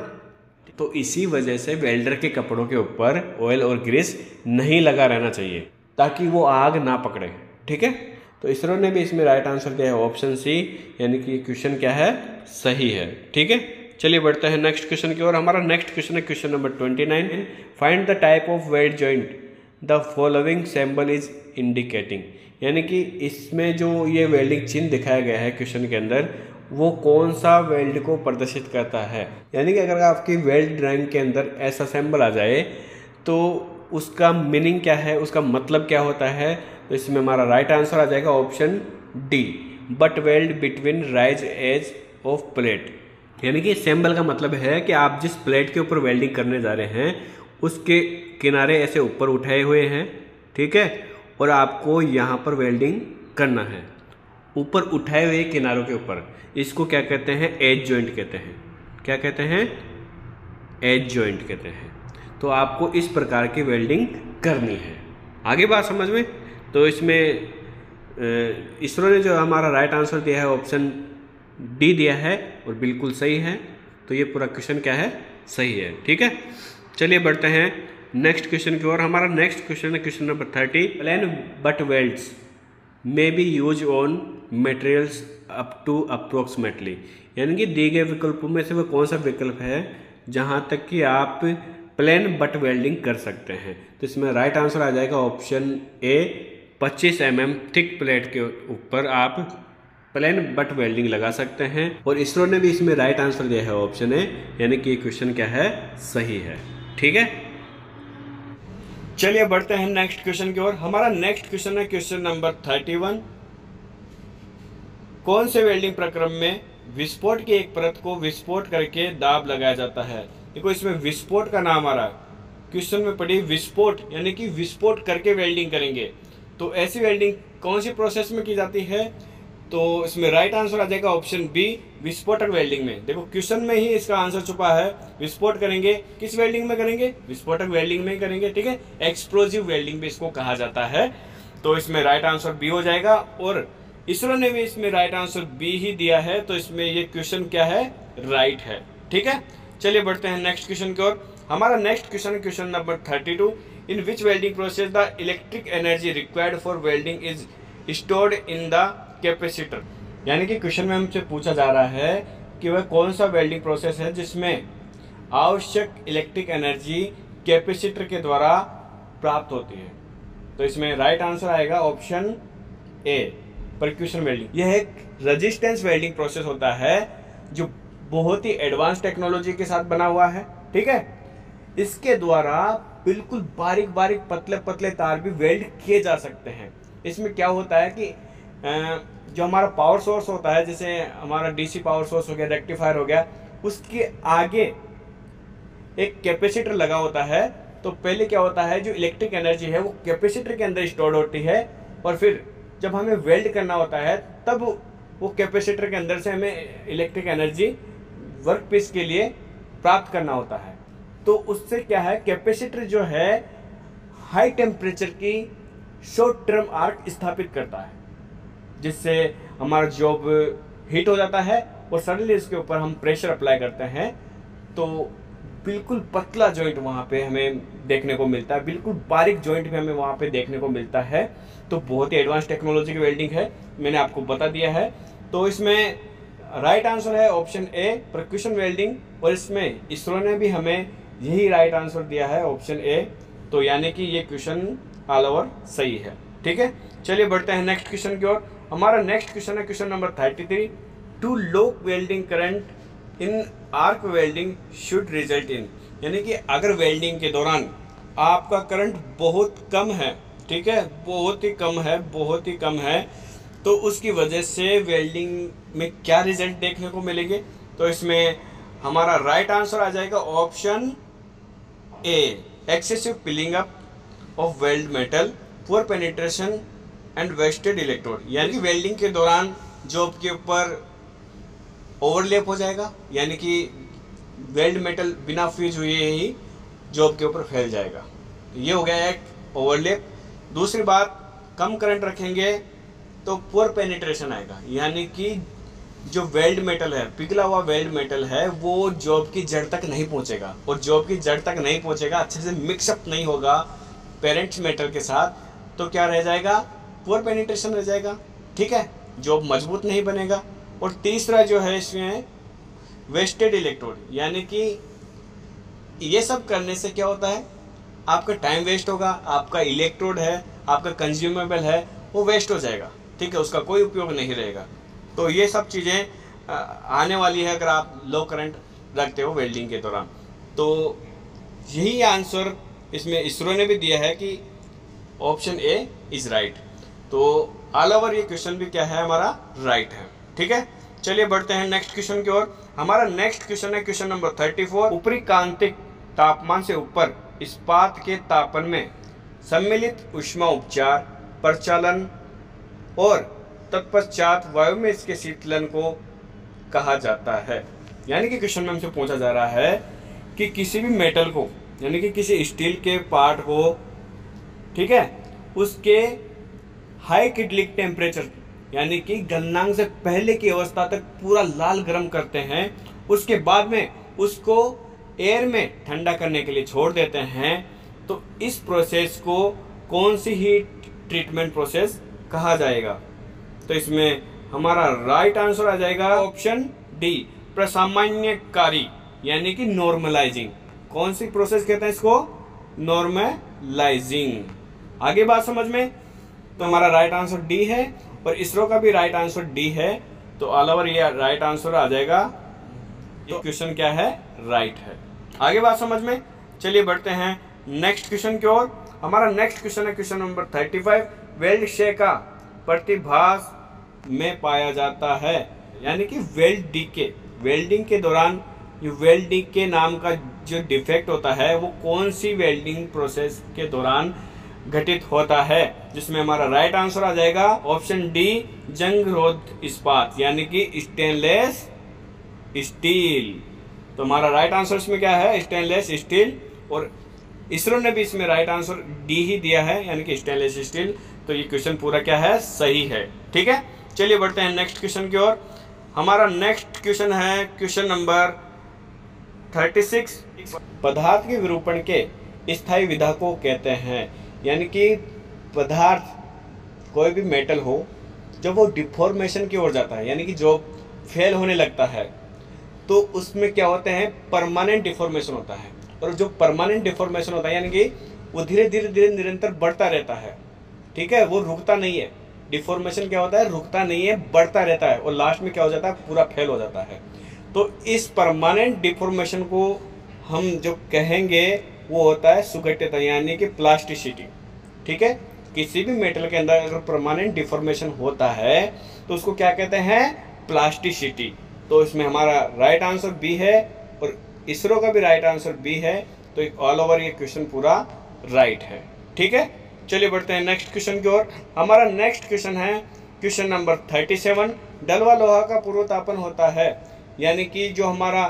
Speaker 1: तो इसी वजह से वेल्डर के कपड़ों के ऊपर ऑयल और ग्रीस नहीं लगा रहना चाहिए ताकि वो आग ना पकड़े। ठीक है, तो इसरो ने भी इसमें राइट आंसर दिया है ऑप्शन सी, यानी कि क्वेश्चन क्या है, सही है। ठीक है, चलिए बढ़ते हैं नेक्स्ट क्वेश्चन की ओर। हमारा नेक्स्ट क्वेश्चन है question number 29। Find the type of weld joint the following symbol is indicating. यानी कि इसमें जो ये वेल्डिंग चिन्ह दिखाया गया है क्वेश्चन के अंदर, वो कौन सा वेल्ड को प्रदर्शित करता है। यानी कि अगर आपकी वेल्ड ड्राइंग के अंदर ऐसा सिंबल आ जाए तो उसका मीनिंग क्या है, उसका मतलब क्या होता है। तो इसमें हमारा राइट आंसर आ जाएगा option D, but weld between rise edge of plate. यानी कि सिंबल का मतलब है कि आप जिस प्लेट के ऊपर वेल्डिंग करने जा रहे हैं उसके किनारे ऐसे ऊपर उठाए हुए हैं। ठीक है, और आपको यहाँ पर वेल्डिंग करना है ऊपर उठाए हुए किनारों के ऊपर। इसको क्या कहते हैं, एज जॉइंट कहते हैं। क्या कहते हैं, एज जॉइंट कहते हैं। तो आपको इस प्रकार की वेल्डिंग करनी है। आगे बात समझ में। तो इसमें इसरो ने जो हमारा राइट आंसर दिया है ऑप्शन डी दिया है और बिल्कुल सही है। तो ये पूरा क्वेश्चन क्या है, सही है। ठीक है, चलिए बढ़ते हैं नेक्स्ट क्वेश्चन की ओर। हमारा नेक्स्ट क्वेश्चन है question number 30। Plain butt welds may be use on materials up to approximately, यानी कि दिए गए विकल्पों में से वो कौन सा विकल्प है जहाँ तक कि आप प्लेन बट वेल्डिंग कर सकते हैं। तो इसमें राइट आंसर आ जाएगा ऑप्शन ए, 25 mm थिक प्लेट के ऊपर आप प्लेन बट वेल्डिंग लगा सकते हैं। और इसरो ने भी इसमें राइट आंसर दिया है ऑप्शन ए, यानी कि ये क्वेश्चन क्या है, सही है। ठीक है, चलिए बढ़ते हैं नेक्स्ट क्वेश्चन की ओर। हमारा नेक्स्ट क्वेश्चन है क्वेश्चन नंबर 31। कौन से वेल्डिंग प्रक्रम में विस्फोट की एक परत को विस्फोट करके दाब लगाया जाता है। देखो इसमें विस्फोट का नाम आ रहा है, क्वेश्चन में पड़ी विस्फोट, यानी कि विस्फोट करके वेल्डिंग करेंगे। तो ऐसी वेल्डिंग कौन सी प्रोसेस में की जाती है। तो इसमें राइट आंसर आ जाएगा ऑप्शन बी, विस्फोटक वेल्डिंग में। देखो क्वेश्चन में ही इसका आंसर छुपा है। विस्फोट करेंगे किस वेल्डिंग में करेंगे, विस्फोटक वेल्डिंग में ही करेंगे। ठीक है, एक्सप्लोजिव वेल्डिंग भी इसको कहा जाता है। तो इसमें राइट आंसर बी हो जाएगा और इसरो ने भी इसमें राइट आंसर बी ही दिया है। तो इसमें ये क्वेश्चन क्या है, राइट है। ठीक है, चलिए बढ़ते हैं नेक्स्ट क्वेश्चन की ओर। हमारा नेक्स्ट क्वेश्चन है question number 32। In which welding process the electric energy required for welding is stored in the capacitor, यानी कि क्वेश्चन में हमसे पूछा जा रहा है कि वह कौन सा वेल्डिंग प्रोसेस है जिसमें आवश्यक इलेक्ट्रिक एनर्जी कैपेसिटर के द्वारा प्राप्त होती है। तो इसमें राइट आंसर आएगा ऑप्शन ए, परक्यूशन वेल्डिंग। यह एक रेजिस्टेंस वेल्डिंग प्रोसेस होता है जो बहुत ही एडवांस टेक्नोलॉजी के साथ बना हुआ है। ठीक है, इसके द्वारा बिल्कुल बारीक बारीक पतले पतले तार भी वेल्ड किए जा सकते हैं। इसमें क्या होता है कि जो हमारा पावर सोर्स होता है, जैसे हमारा डीसी पावर सोर्स हो गया, रेक्टिफायर हो गया, उसके आगे एक कैपेसिटर लगा होता है। तो पहले क्या होता है, जो इलेक्ट्रिक एनर्जी है वो कैपेसिटर के अंदर स्टोर होती है और फिर जब हमें वेल्ड करना होता है तब वो कैपेसिटर के अंदर से हमें इलेक्ट्रिक एनर्जी वर्कपीस के लिए प्राप्त करना होता है। तो उससे क्या है, कैपेसिटर जो है हाई टेम्परेचर की शॉर्ट टर्म आर्क स्थापित करता है, जिससे हमारा जॉब हीट हो जाता है और सडनली इसके ऊपर हम प्रेशर अप्लाई करते हैं तो बिल्कुल पतला जॉइंट वहाँ पे हमें देखने को मिलता है, बिल्कुल बारीक जॉइंट भी हमें वहाँ पे देखने को मिलता है। तो बहुत ही एडवांस टेक्नोलॉजी की वेल्डिंग है, मैंने आपको बता दिया है। तो इसमें राइट आंसर है ऑप्शन ए, परक्यूशन वेल्डिंग, और इसमें इसरो ने भी हमें यही राइट आंसर दिया है ऑप्शन ए। तो यानी कि ये क्वेश्चन ऑल ओवर सही है। ठीक है, चलिए बढ़ते हैं नेक्स्ट क्वेश्चन की ओर। हमारा नेक्स्ट क्वेश्चन है question number 33। Too low welding current in arc welding should result in, यानी कि अगर वेल्डिंग के दौरान आपका करंट बहुत कम है, ठीक है, बहुत ही कम है, बहुत ही कम है, तो उसकी वजह से वेल्डिंग में क्या रिजल्ट देखने को मिलेंगे। तो इसमें हमारा राइट आंसर आ जाएगा option A, excessive piling up of weld metal, poor penetration and wasted electrode, यानी कि वेल्डिंग के दौरान जॉब के ऊपर ओवरलैप हो जाएगा, यानी कि वेल्ड मेटल बिना फ्यूज हुए ही जॉब के ऊपर फैल जाएगा। तो ये हो गया एक ओवरलैप। दूसरी बात, कम करंट रखेंगे तो पुअर पेनिट्रेशन आएगा, यानी कि जो वेल्ड मेटल है, पिघला हुआ वेल्ड मेटल है, वो जॉब की जड़ तक नहीं पहुंचेगा, और जॉब की जड़ तक नहीं पहुंचेगा, अच्छे से मिक्सअप नहीं होगा पेरेंट्स मेटल के साथ, तो क्या रह जाएगा, पुअर पेनिट्रेशन रह जाएगा। ठीक है, जॉब मजबूत नहीं बनेगा। और तीसरा जो है इसमें वेस्टेड इलेक्ट्रोड, यानी कि ये सब करने से क्या होता है, आपका टाइम वेस्ट होगा, आपका इलेक्ट्रोड है, आपका कंज्यूमेबल है, वो वेस्ट हो जाएगा। ठीक है, उसका कोई उपयोग नहीं रहेगा। तो ये सब चीज़ें आने वाली है अगर आप लो करंट रखते हो वेल्डिंग के दौरान। तो यही आंसर इसमें इसरो ने भी दिया है कि ऑप्शन ए इज राइट। तो ऑल ओवर ये क्वेश्चन भी क्या है, हमारा राइट है। ठीक है, चलिए बढ़ते हैं नेक्स्ट क्वेश्चन की ओर। हमारा नेक्स्ट क्वेश्चन है क्वेश्चन नंबर 34। ऊपरी कांतिक तापमान से ऊपर इस्पात के तापन में सम्मिलित ऊष्मा उपचार, प्रचालन और तत्पश्चात वायु में इसके शीतलन को कहा जाता है। यानी कि क्वेश्चन में हमसे पूछा जा रहा है कि किसी भी मेटल को, यानी कि किसी स्टील के पार्ट को, ठीक है, उसके हाई किडलिक टेम्परेचर यानी कि गलनांक से पहले की अवस्था तक पूरा लाल गर्म करते हैं, उसके बाद में उसको एयर में ठंडा करने के लिए छोड़ देते हैं, तो इस प्रोसेस को कौन सी हीट ट्रीटमेंट प्रोसेस कहा जाएगा? तो इसमें हमारा राइट आंसर आ जाएगा ऑप्शन डी, प्रसामान्यकारी यानी कि नॉर्मलाइजिंग। कौन सी प्रोसेस कहते हैं इसको? नॉर्मलाइजिंग। आगे बात समझ में? तो हमारा राइट आंसर डी है और इसरो का भी राइट आंसर डी है, तो ऑल ओवर ये राइट आंसर आ जाएगा। ये क्वेश्चन क्या है? राइट है। आगे बात समझ में? चलिए बढ़ते हैं नेक्स्ट क्वेश्चन की ओर। हमारा नेक्स्ट क्वेश्चन है क्वेश्चन नंबर 35। वेल्ड क्षय का प्रतिभास में पाया जाता है, यानी कि वेल्ड डीके, वेल्डिंग के दौरान ये वेल्ड डीके नाम का जो डिफेक्ट होता है वो कौन सी वेल्डिंग प्रोसेस के दौरान घटित होता है? जिसमें हमारा राइट आंसर आ जाएगा ऑप्शन डी, जंगरोध इस्पात यानी कि स्टेनलेस स्टील। तो हमारा राइट आंसर इसमें क्या है? Stainless steel. और इसरो ने भी इसमें राइट आंसर डी ही दिया है, यानी कि स्टेनलेस स्टील। तो ये क्वेश्चन पूरा क्या है? सही है। ठीक है, चलिए बढ़ते हैं नेक्स्ट क्वेश्चन की ओर। हमारा नेक्स्ट क्वेश्चन है क्वेश्चन नंबर 36। पदार्थ के विरूपण के स्थायी विधा को कहते हैं, यानी कि पदार्थ कोई भी मेटल हो जब वो डिफॉर्मेशन की ओर जाता है, यानी कि जो फेल होने लगता है, तो उसमें क्या होते हैं? परमानेंट डिफॉर्मेशन होता है। और जो परमानेंट डिफॉर्मेशन होता है यानी कि वो धीरे धीरे धीरे निरंतर बढ़ता रहता है, ठीक है, वो रुकता नहीं है। डिफॉर्मेशन क्या होता है? रुकता नहीं है, बढ़ता रहता है और लास्ट में क्या हो जाता है? पूरा फेल हो जाता है। तो इस परमानेंट डिफॉर्मेशन को हम जो कहेंगे वो होता है सुगठिता यानी कि प्लास्टिसिटी। ठीक है, किसी भी मेटल के अंदर अगर परमानेंट डिफॉर्मेशन होता है तो उसको क्या कहते हैं? प्लास्टिसिटी। तो इसमें हमारा राइट आंसर बी है और इसरो का भी राइट आंसर बी है, तो ऑल ओवर ये क्वेश्चन पूरा राइट है। ठीक है, चलिए बढ़ते हैं नेक्स्ट क्वेश्चन की ओर। हमारा नेक्स्ट क्वेश्चन है क्वेश्चन नंबर 37। डलवा लोहा का पूर्व तापन होता है, यानी कि जो हमारा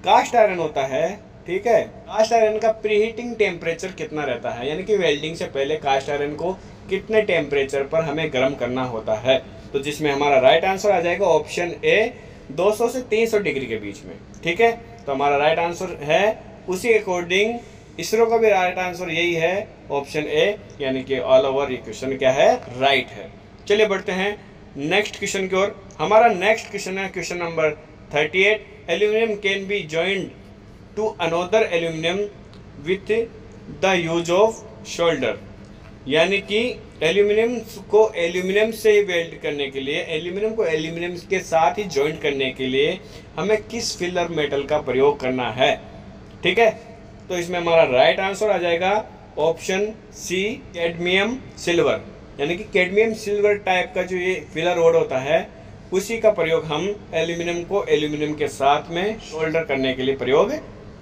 Speaker 1: कास्ट आयरन होता है, ठीक है, कास्ट आयरन का प्रीहीटिंग टेम्परेचर कितना रहता है? यानी कि वेल्डिंग से पहले कास्ट आयरन को कितने टेम्परेचर पर हमें गर्म करना होता है? तो जिसमें हमारा राइट आंसर आ जाएगा ऑप्शन ए, 200 से 300 डिग्री के बीच में। ठीक है, तो हमारा राइट आंसर है उसी अकॉर्डिंग इसरो का भी राइट आंसर यही है, ऑप्शन ए, यानी कि ऑल ओवर ये क्वेश्चन क्या है? राइट है। चलिए बढ़ते हैं नेक्स्ट क्वेश्चन की ओर। हमारा नेक्स्ट क्वेश्चन है question number 38। Aluminium can be joined to another aluminium with the use of solder, यानी कि एल्यूमिनियम को एल्यूमिनियम से वेल्ड करने के लिए, एल्यूमिनियम को एल्यूमिनियम के साथ ही जॉइंट करने के लिए हमें किस फिलर मेटल का प्रयोग करना है? ठीक है, तो इसमें हमारा राइट आंसर आ जाएगा ऑप्शन सी, कैडमियम सिल्वर, यानी कि कैडमियम सिल्वर टाइप का जो ये फिलर रोड होता है उसी का प्रयोग हम एल्यूमिनियम को एल्यूमिनियम के साथ में शोल्डर करने के लिए प्रयोग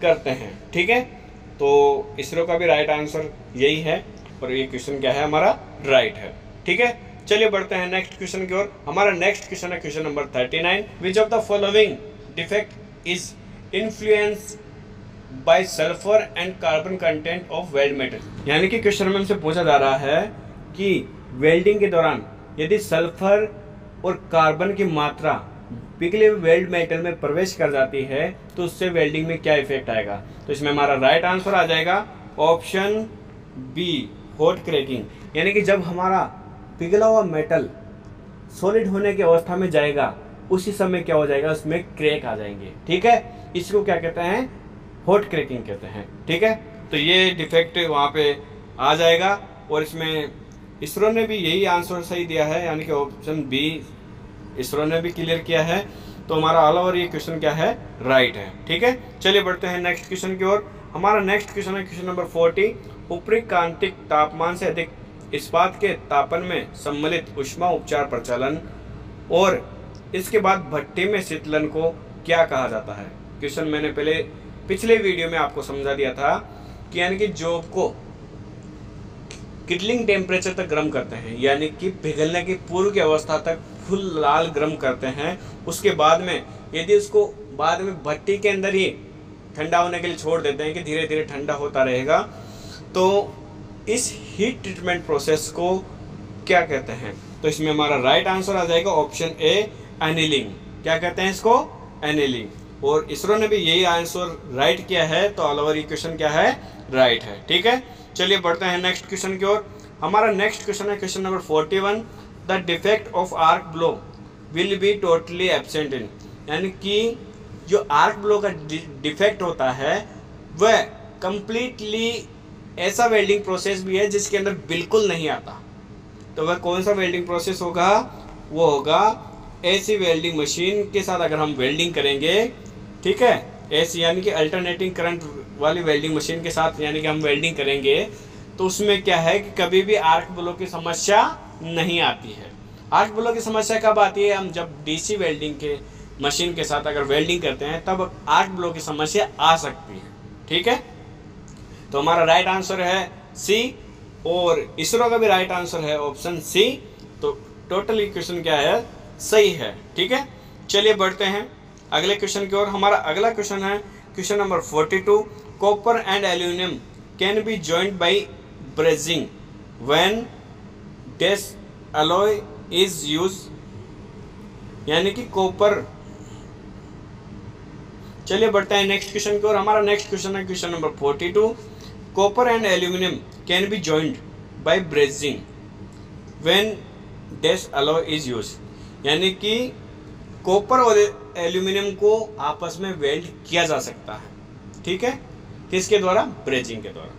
Speaker 1: करते हैं। ठीक है, तो इसरो का भी राइट आंसर यही है और ये क्वेश्चन क्या है? हमारा राइट है। ठीक है, चलिए बढ़ते हैं नेक्स्ट क्वेश्चन की ओर। हमारा नेक्स्ट क्वेश्चन है question number 39। Which of the following defect is influenced by sulphur and carbon content of weld metal, यानी कि क्वेश्चन में हमसे पूछा जा रहा है कि वेल्डिंग के दौरान यदि सल्फर और कार्बन की मात्रा पिघले हुए वेल्ड मेटल में प्रवेश कर जाती है तो उससे वेल्डिंग में क्या इफेक्ट आएगा? तो इसमें हमारा राइट आंसर आ जाएगा ऑप्शन बी, हॉट क्रैकिंग, यानी कि जब हमारा पिघला हुआ मेटल सॉलिड होने की अवस्था में जाएगा उसी समय क्या हो जाएगा? उसमें क्रैक आ जाएंगे। ठीक है, इसको क्या कहते हैं? हॉट क्रैकिंग कहते हैं। ठीक है, तो ये डिफेक्ट वहाँ पे आ जाएगा और इसमें इसरो ने भी यही आंसर सही दिया है, यानी कि ऑप्शन बी इसरो ने भी क्लियर किया है। तो हमारा ऑल ओवर ये क्वेश्चन क्या है? राइट है। ठीक है, चलिए बढ़ते हैं नेक्स्ट क्वेश्चन की ओर। हमारा नेक्स्ट क्वेश्चन है क्वेश्चन नंबर 40। ऊपरी क्रांतिक तापमान से अधिक इस्पात के तापन में सम्मिलित ऊष्मा उपचार प्रचलन और इसके बाद भट्टी में शीतलन को क्या कहा जाता है? क्वेश्चन मैंने पिछले वीडियो में आपको समझा दिया था कि यानी कि जॉब को किटलिंग टेम्परेचर तक गर्म करते हैं, यानी कि पिघलने की पूर्व की अवस्था तक फुल लाल गर्म करते हैं, उसके बाद में यदि उसको बाद में भट्टी के अंदर ही ठंडा होने के लिए छोड़ देते हैं कि धीरे धीरे ठंडा होता रहेगा, तो इस हीट ट्रीटमेंट प्रोसेस को क्या कहते हैं? तो इसमें हमारा राइट आंसर आ जाएगा ऑप्शन ए, एनीलिंग। क्या कहते हैं इसको? एनीलिंग। और इसरो ने भी यही आंसर राइट किया है, तो ऑल ओवर इक्वेशन क्या है? राइट है। ठीक है, चलिए बढ़ते हैं नेक्स्ट क्वेश्चन की ओर। हमारा नेक्स्ट क्वेश्चन है question number 41, the defect of arc blow will be totally absent in, यानी कि जो आर्क ब्लो का डिफेक्ट होता है वह कंप्लीटली ऐसा वेल्डिंग प्रोसेस भी है जिसके अंदर बिल्कुल नहीं आता। तो वह कौन सा वेल्डिंग प्रोसेस होगा? वो होगा एसी वेल्डिंग मशीन के साथ अगर हम वेल्डिंग करेंगे, ठीक है, एसी यानी कि अल्टरनेटिंग करंट वाली वेल्डिंग मशीन के साथ यानी कि हम वेल्डिंग करेंगे, तो उसमें क्या है कि कभी भी आर्क ब्लो की समस्या नहीं आती है। आर्क ब्लो की समस्या कब आती है? हम जब डीसी वेल्डिंग के मशीन के साथ अगर वेल्डिंग करते हैं तब आर्क ब्लो की समस्या आ सकती है। ठीक है, तो हमारा राइट आंसर है सी, और इसरो का भी राइट आंसर है ऑप्शन सी। तो टोटल इक्वेशन क्या है? सही है। ठीक है, चलिए बढ़ते हैं अगले क्वेश्चन की ओर। हमारा अगला क्वेश्चन है question number 42, copper and aluminium can be joint by brazing when this alloy is use, यानी कि कॉपर। चलिए बढ़ते हैं नेक्स्ट क्वेश्चन की ओर। हमारा नेक्स्ट क्वेश्चन है question number 42, copper and aluminium can be joint by brazing when this alloy is use, यानी कि कॉपर और एल्यूमिनियम को आपस में वेल्ड किया जा सकता है। ठीक है, किसके द्वारा? ब्रेजिंग के द्वारा।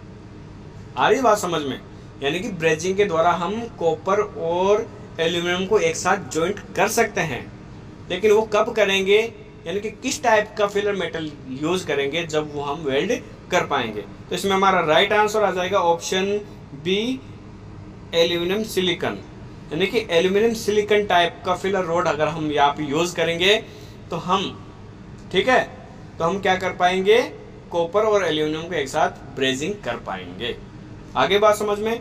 Speaker 1: आ रही बात समझ में? यानी कि ब्रेजिंग के द्वारा हम कॉपर और एल्यूमिनियम को एक साथ जॉइंट कर सकते हैं, लेकिन वो कब करेंगे, यानी कि किस टाइप का फिलर मेटल यूज करेंगे जब वो हम वेल्ड कर पाएंगे। तो इसमें हमारा राइट आंसर आ जाएगा ऑप्शन बी, एल्यूमिनियम सिलिकॉन, यानी कि एल्यूमिनियम सिलिकॉन टाइप का फिलर रोड अगर हम यहाँ पे यूज करेंगे तो हम, ठीक है, तो हम क्या कर पाएंगे? कॉपर और एल्यूमिनियम को एक साथ ब्रेजिंग कर पाएंगे। आगे बात समझ में?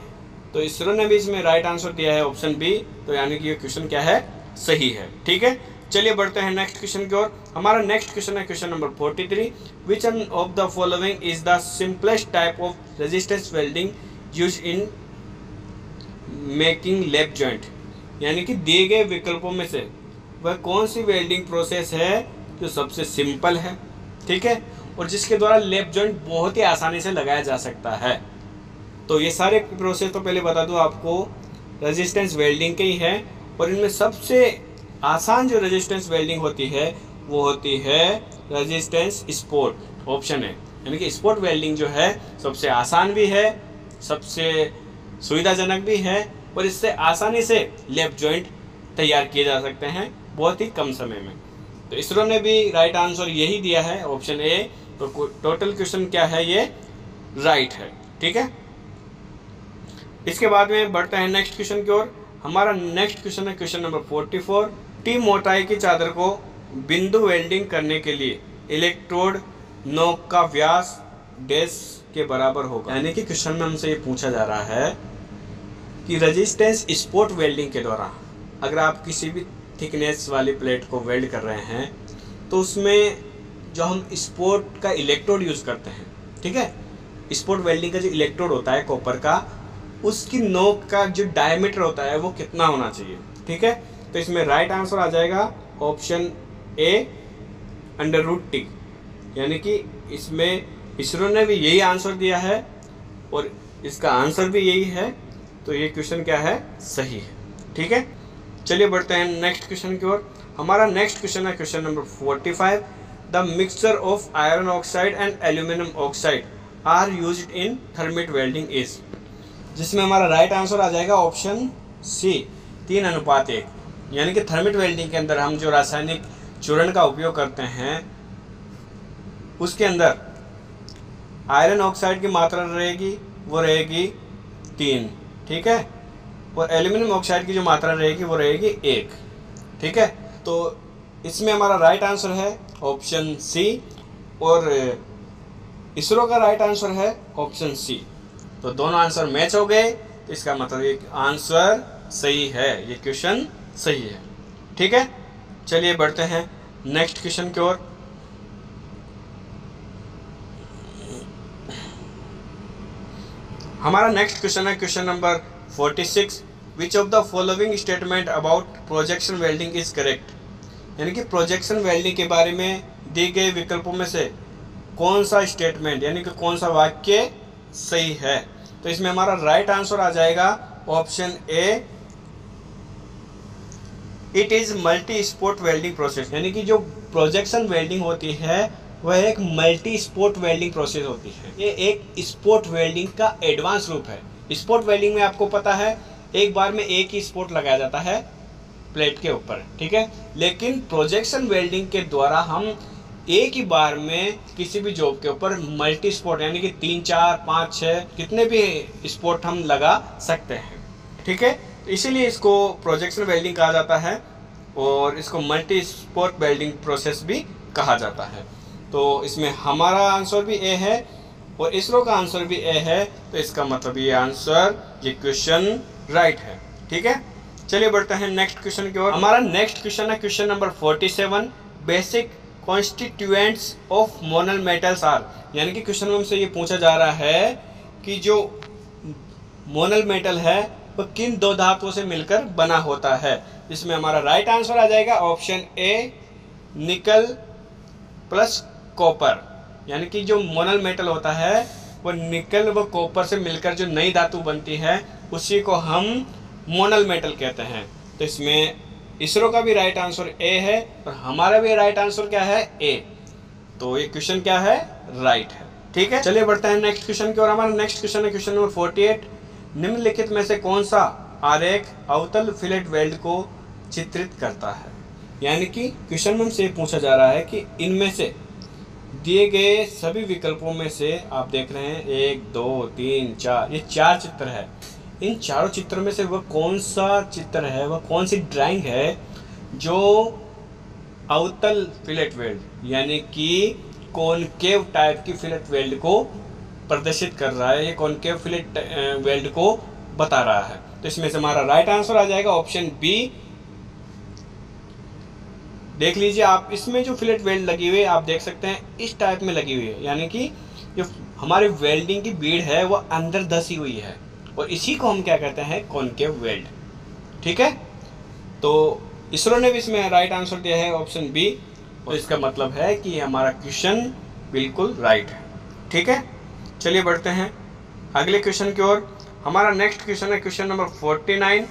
Speaker 1: तो इसरो ने भी इसमें राइट आंसर दिया है ऑप्शन बी, तो यानी कि ये क्वेश्चन क्या है? सही है। ठीक है, चलिए बढ़ते हैं नेक्स्ट क्वेश्चन की ओर। हमारा नेक्स्ट क्वेश्चन है question number 43, which one of the following is the simplest type of resistance welding use in making lap joint, यानी कि दिए गए विकल्पों में से वह कौन सी वेल्डिंग प्रोसेस है जो सबसे सिंपल है, ठीक है, और जिसके द्वारा लैप जॉइंट बहुत ही आसानी से लगाया जा सकता है। तो ये सारे प्रोसेस तो पहले बता दूं आपको रेजिस्टेंस वेल्डिंग के ही है, और इनमें सबसे आसान जो रेजिस्टेंस वेल्डिंग होती है वो होती है रेजिस्टेंस स्पोर्ट, ऑप्शन है, यानी कि स्पोर्ट वेल्डिंग जो है सबसे आसान भी है, सबसे सुविधाजनक भी है, और इससे आसानी से लैप जॉइंट तैयार किए जा सकते हैं बहुत ही कम समय में। तो इसरो ने भी राइट आंसर यही दिया है ऑप्शन ए। तो टोटल क्वेश्चन क्या है? ये राइट है। ठीक है, इसके बाद में बढ़ते हैं नेक्स्ट क्वेश्चन की ओर। हमारा नेक्स्ट क्वेश्चन है क्वेश्चन नंबर 44, टी मोटाई की चादर को बिंदु वेल्डिंग करने के लिए इलेक्ट्रोड नोक का व्यास डैश के बराबर होगा, यानी कि क्वेश्चन में हमसे ये पूछा जा रहा है कि रेजिस्टेंस स्पोर्ट वेल्डिंग के द्वारा अगर आप किसी भी थिकनेस वाली प्लेट को वेल्ड कर रहे हैं तो उसमें जो हम स्पोर्ट का इलेक्ट्रोड यूज करते हैं, ठीक है, स्पोर्ट वेल्डिंग का जो इलेक्ट्रोड होता है कॉपर का, उसकी नोक का जो डायमीटर होता है वो कितना होना चाहिए। ठीक है, तो इसमें राइट आंसर आ जाएगा ऑप्शन ए, √T, यानी कि इसमें इसरो ने भी यही आंसर दिया है और इसका आंसर भी यही है, तो ये क्वेश्चन क्या है? सही है। ठीक है, चलिए बढ़ते हैं नेक्स्ट क्वेश्चन की ओर। हमारा नेक्स्ट क्वेश्चन है question number 45, the mixture of iron oxide and aluminium oxide are used in thermit welding is, जिसमें हमारा राइट आंसर आ जाएगा ऑप्शन सी, 3:1, यानी कि थर्मिट वेल्डिंग के अंदर हम जो रासायनिक चूर्ण का उपयोग करते हैं उसके अंदर आयरन ऑक्साइड की मात्रा रहेगी वो रहेगी 3, ठीक है, और एल्यूमिनियम ऑक्साइड की जो मात्रा रहेगी वो रहेगी 1। ठीक है, तो इसमें हमारा राइट आंसर है ऑप्शन सी, और इसरो का राइट आंसर है ऑप्शन सी। तो दोनों आंसर मैच हो गए, तो इसका मतलब ये आंसर सही है, ये क्वेश्चन सही है। ठीक है, चलिए बढ़ते हैं नेक्स्ट क्वेश्चन की ओर। हमारा नेक्स्ट क्वेश्चन है question number 46। Which of the following statement about projection welding is correct, यानी कि प्रोजेक्शन वेल्डिंग के बारे में दिए गए विकल्पों में से कौन सा स्टेटमेंट यानी कि कौन सा वाक्य सही है। तो इसमें हमारा राइट आंसर आ जाएगा option A, it is multi sport welding process, यानी कि जो प्रोजेक्शन वेल्डिंग होती है वह एक मल्टी स्पोर्ट वेल्डिंग प्रोसेस होती है। ये एक स्पोर्ट वेल्डिंग का एडवांस रूप है। स्पोर्ट वेल्डिंग में आपको पता है एक बार में एक ही स्पोर्ट लगाया जाता है प्लेट के ऊपर, ठीक है, लेकिन प्रोजेक्शन वेल्डिंग के द्वारा हम एक ही बार में किसी भी जॉब के ऊपर मल्टी स्पोर्ट यानी कि 3, 4, 5, 6 कितने भी स्पोर्ट हम लगा सकते हैं, ठीक है। तो इसीलिए इसको प्रोजेक्शन वेल्डिंग कहा जाता है और इसको मल्टी स्पोर्ट वेल्डिंग प्रोसेस भी कहा जाता है। तो इसमें हमारा आंसर भी ए है और इसरो का आंसर भी ए है, तो इसका मतलब ये आंसर, ये क्वेश्चन राइट है, ठीक है। चलिए बढ़ते हैं नेक्स्ट क्वेश्चन की ओर। हमारा नेक्स्ट क्वेश्चन है question number 47। Basic constituents of Monel metals are, यानी कि क्वेश्चन में हमसे ये पूछा जा रहा है कि जो मोनल मेटल है वह किन दो धातुओं से मिलकर बना होता है। इसमें हमारा राइट आंसर आ जाएगा ऑप्शन ए, निकल प्लस कॉपर, यानी कि जो मोनल मेटल होता है वो निकल व कॉपर से मिलकर जो नई धातु बनती है उसी को हम मोनल मेटल कहते हैं। तो इसमें इसरो का भी राइट आंसर ए है और हमारा भी राइट आंसर क्या है, ए। तो ये क्वेश्चन क्या है, राइट है, ठीक है। चलिए बढ़ते हैं नेक्स्ट क्वेश्चन की ओर। हमारा नेक्स्ट क्वेश्चन है क्वेश्चन नंबर 48। निम्नलिखित में से कौन सा आरेख अवतल फिलेट वेल्ड को चित्रित करता है, यानी कि क्वेश्चन में हमसे पूछा जा रहा है कि इनमें से दिए गए सभी विकल्पों में से आप देख रहे हैं 1, 2, 3, 4, ये 4 चित्र है। इन चारों चित्रों में से वह कौन सा चित्र है, वह कौन सी ड्राइंग है जो अवतल फिलेट वेल्ड यानी कि कॉनकेव टाइप की फिलेट वेल्ड को प्रदर्शित कर रहा है, ये कॉनकेव फिलेट वेल्ड को बता रहा है। तो इसमें से हमारा राइट आंसर आ जाएगा ऑप्शन बी। देख लीजिए आप, इसमें जो फिलेट वेल्ड लगी हुई है आप देख सकते हैं इस टाइप में लगी हुई है, यानी कि जो हमारी वेल्डिंग की बीड है वो अंदर धसी हुई है और इसी को हम क्या कहते हैं, कॉनकेव वेल्ड, ठीक है। तो इसरो ने भी इसमें राइट आंसर दिया है ऑप्शन बी और इसका मतलब है कि हमारा क्वेश्चन बिल्कुल राइट है, ठीक है। चलिए बढ़ते हैं अगले क्वेश्चन की ओर। हमारा नेक्स्ट क्वेश्चन है क्वेश्चन नंबर 49।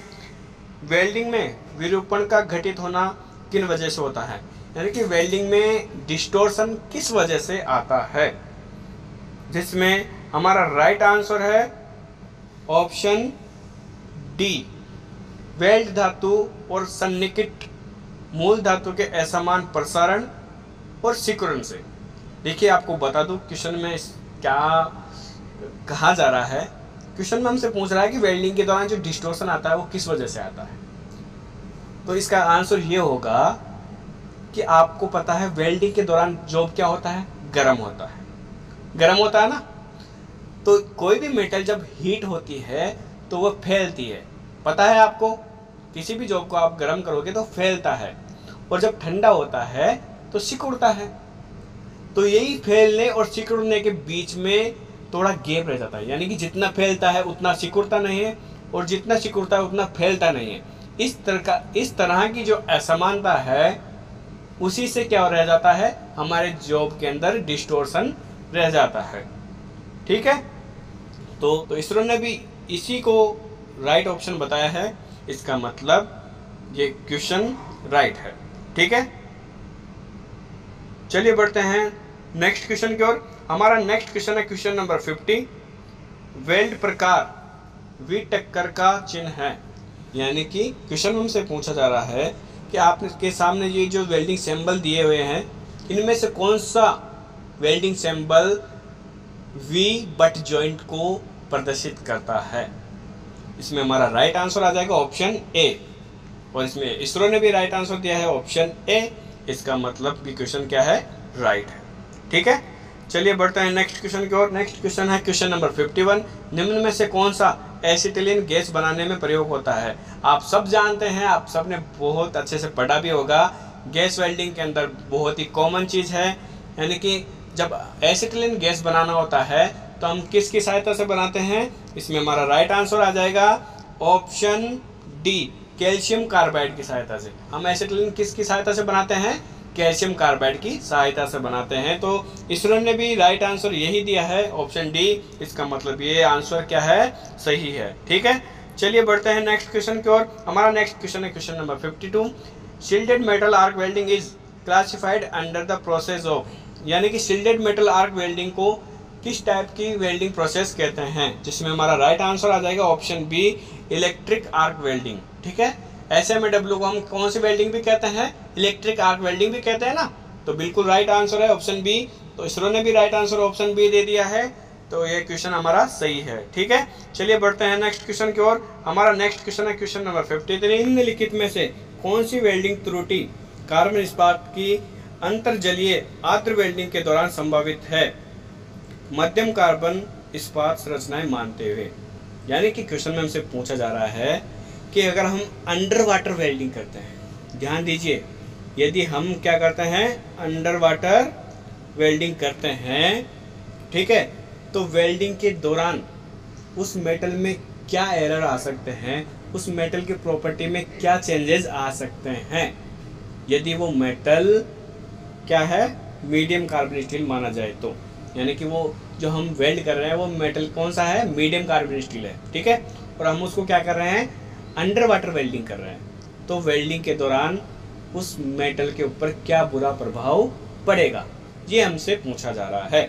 Speaker 1: वेल्डिंग में विरूपण का घटित होना किन वजह से होता है, यानी कि वेल्डिंग में डिस्टोर्शन किस वजह से आता है। जिसमें हमारा राइट आंसर है ऑप्शन डी, वेल्ड धातु और सन्निकट मूल धातु के असमान प्रसारण और सिकुड़न से। देखिए आपको बता दूं क्वेश्चन में क्या कहा जा रहा है। क्वेश्चन में हमसे पूछ रहा है कि वेल्डिंग के दौरान जो डिस्टोर्शन आता है वो किस वजह से आता है। तो इसका आंसर ये होगा कि आपको पता है वेल्डिंग के दौरान जॉब क्या होता है, गर्म होता है, गर्म होता है ना। तो कोई भी मेटल जब हीट होती है तो वह फैलती है, पता है आपको। किसी भी जॉब को आप गर्म करोगे तो फैलता है और जब ठंडा होता है तो सिकुड़ता है। तो यही फैलने और सिकुड़ने के बीच में थोड़ा गैप रह जाता है, यानी कि जितना फैलता है उतना सिकुड़ता नहीं है और जितना सिकुड़ता है उतना फैलता नहीं है। इस तरह की जो असमानता है उसी से क्या रह जाता है, हमारे जॉब के अंदर डिस्टोर्शन रह जाता है, ठीक है। तो इसरो ने भी इसी को राइट ऑप्शन बताया है, इसका मतलब ये क्वेश्चन राइट है, ठीक है। चलिए बढ़ते हैं नेक्स्ट क्वेश्चन की ओर। हमारा नेक्स्ट क्वेश्चन है क्वेश्चन नंबर 50। वेल्ड प्रकार वी टक्कर का चिन्ह है, यानी कि क्वेश्चन हमसे पूछा जा रहा है कि आपके सामने ये जो वेल्डिंग सिंबल दिए हुए हैं इनमें से कौन सा welding symbol V butt joint को प्रदर्शित करता है। इसमें हमारा राइट आंसर आ जाएगा ऑप्शन ए और इसमें इसरो ने भी राइट आंसर दिया है ऑप्शन ए। इसका मतलब कि क्वेश्चन क्या है, राइट है, ठीक है। चलिए बढ़ते हैं नेक्स्ट क्वेश्चन की ओर। नेक्स्ट क्वेश्चन है क्वेश्चन नंबर 51। निम्न में से कौन सा एसिटिलीन गैस बनाने में प्रयोग होता है। आप सब जानते हैं, आप सब ने बहुत अच्छे से पढ़ा भी होगा, गैस वेल्डिंग के अंदर बहुत ही कॉमन चीज़ है। यानी कि जब एसिटिलीन गैस बनाना होता है तो हम किसकी सहायता से बनाते हैं? इसमें हमारा राइट आंसर आ जाएगा ऑप्शन डी, कैल्शियम कार्बाइड की सहायता से। हम एसिटिलीन किसकी सहायता से बनाते हैं? कैल्शियम कार्बाइड की सहायता से बनाते हैं। तो इसरो ने भी राइट आंसर यही दिया है, ऑप्शन डी। इसका मतलब ये आंसर क्या है? सही है। ठीक है, चलिए बढ़ते हैं नेक्स्ट क्वेश्चन की ओर। हमारा नेक्स्ट क्वेश्चन है question number 52। Shielded metal arc welding is classified under the process of, यानी कि शिल्डेड मेटल आर्क वेल्डिंग को किस टाइप की वेल्डिंग प्रोसेस कहते हैं? जिसमें हमारा राइट आंसर आ जाएगा option B, electric arc welding. ठीक है, SMW को हम कौन सी वेल्डिंग भी कहते हैं? इलेक्ट्रिक आर्क वेल्डिंग भी कहते हैं ना। तो बिल्कुल राइट आंसर है ऑप्शन बी। तो इसरो ने भी राइट आंसर ऑप्शन बी दे दिया है, तो ये क्वेश्चन हमारा सही है। ठीक है, चलिए बढ़ते हैं नेक्स्ट क्वेश्चन की ओर। हमारा नेक्स्ट क्वेश्चन है क्वेश्चन नंबर 53। निम्नलिखित में से कौन सी वेल्डिंग त्रुटि कार्बन इस्पात की अंतर्जलीय आर्द्र वेल्डिंग के दौरान संभावित है मध्यम कार्बन इस्पात संरचनाएं मानते हुए? यानी कि क्वेश्चन में हमसे पूछा जा रहा है कि अगर हम अंडर वाटर वेल्डिंग करते हैं, ध्यान दीजिए, यदि हम क्या करते हैं? अंडर वाटर वेल्डिंग करते हैं, ठीक है, तो वेल्डिंग के दौरान उस मेटल में क्या एरर आ सकते हैं, उस मेटल की प्रॉपर्टी में क्या चेंजेस आ सकते हैं? यदि वो मेटल क्या है? मीडियम कार्बन स्टील माना जाए तो, यानी कि वो जो हम वेल्ड कर रहे हैं वो मेटल कौन सा है? मीडियम कार्बन स्टील है। ठीक है, और हम उसको क्या कर रहे हैं? अंडर वाटर वेल्डिंग कर रहे हैं। तो वेल्डिंग के दौरान उस मेटल के ऊपर क्या बुरा प्रभाव पड़ेगा, ये हमसे पूछा जा रहा है।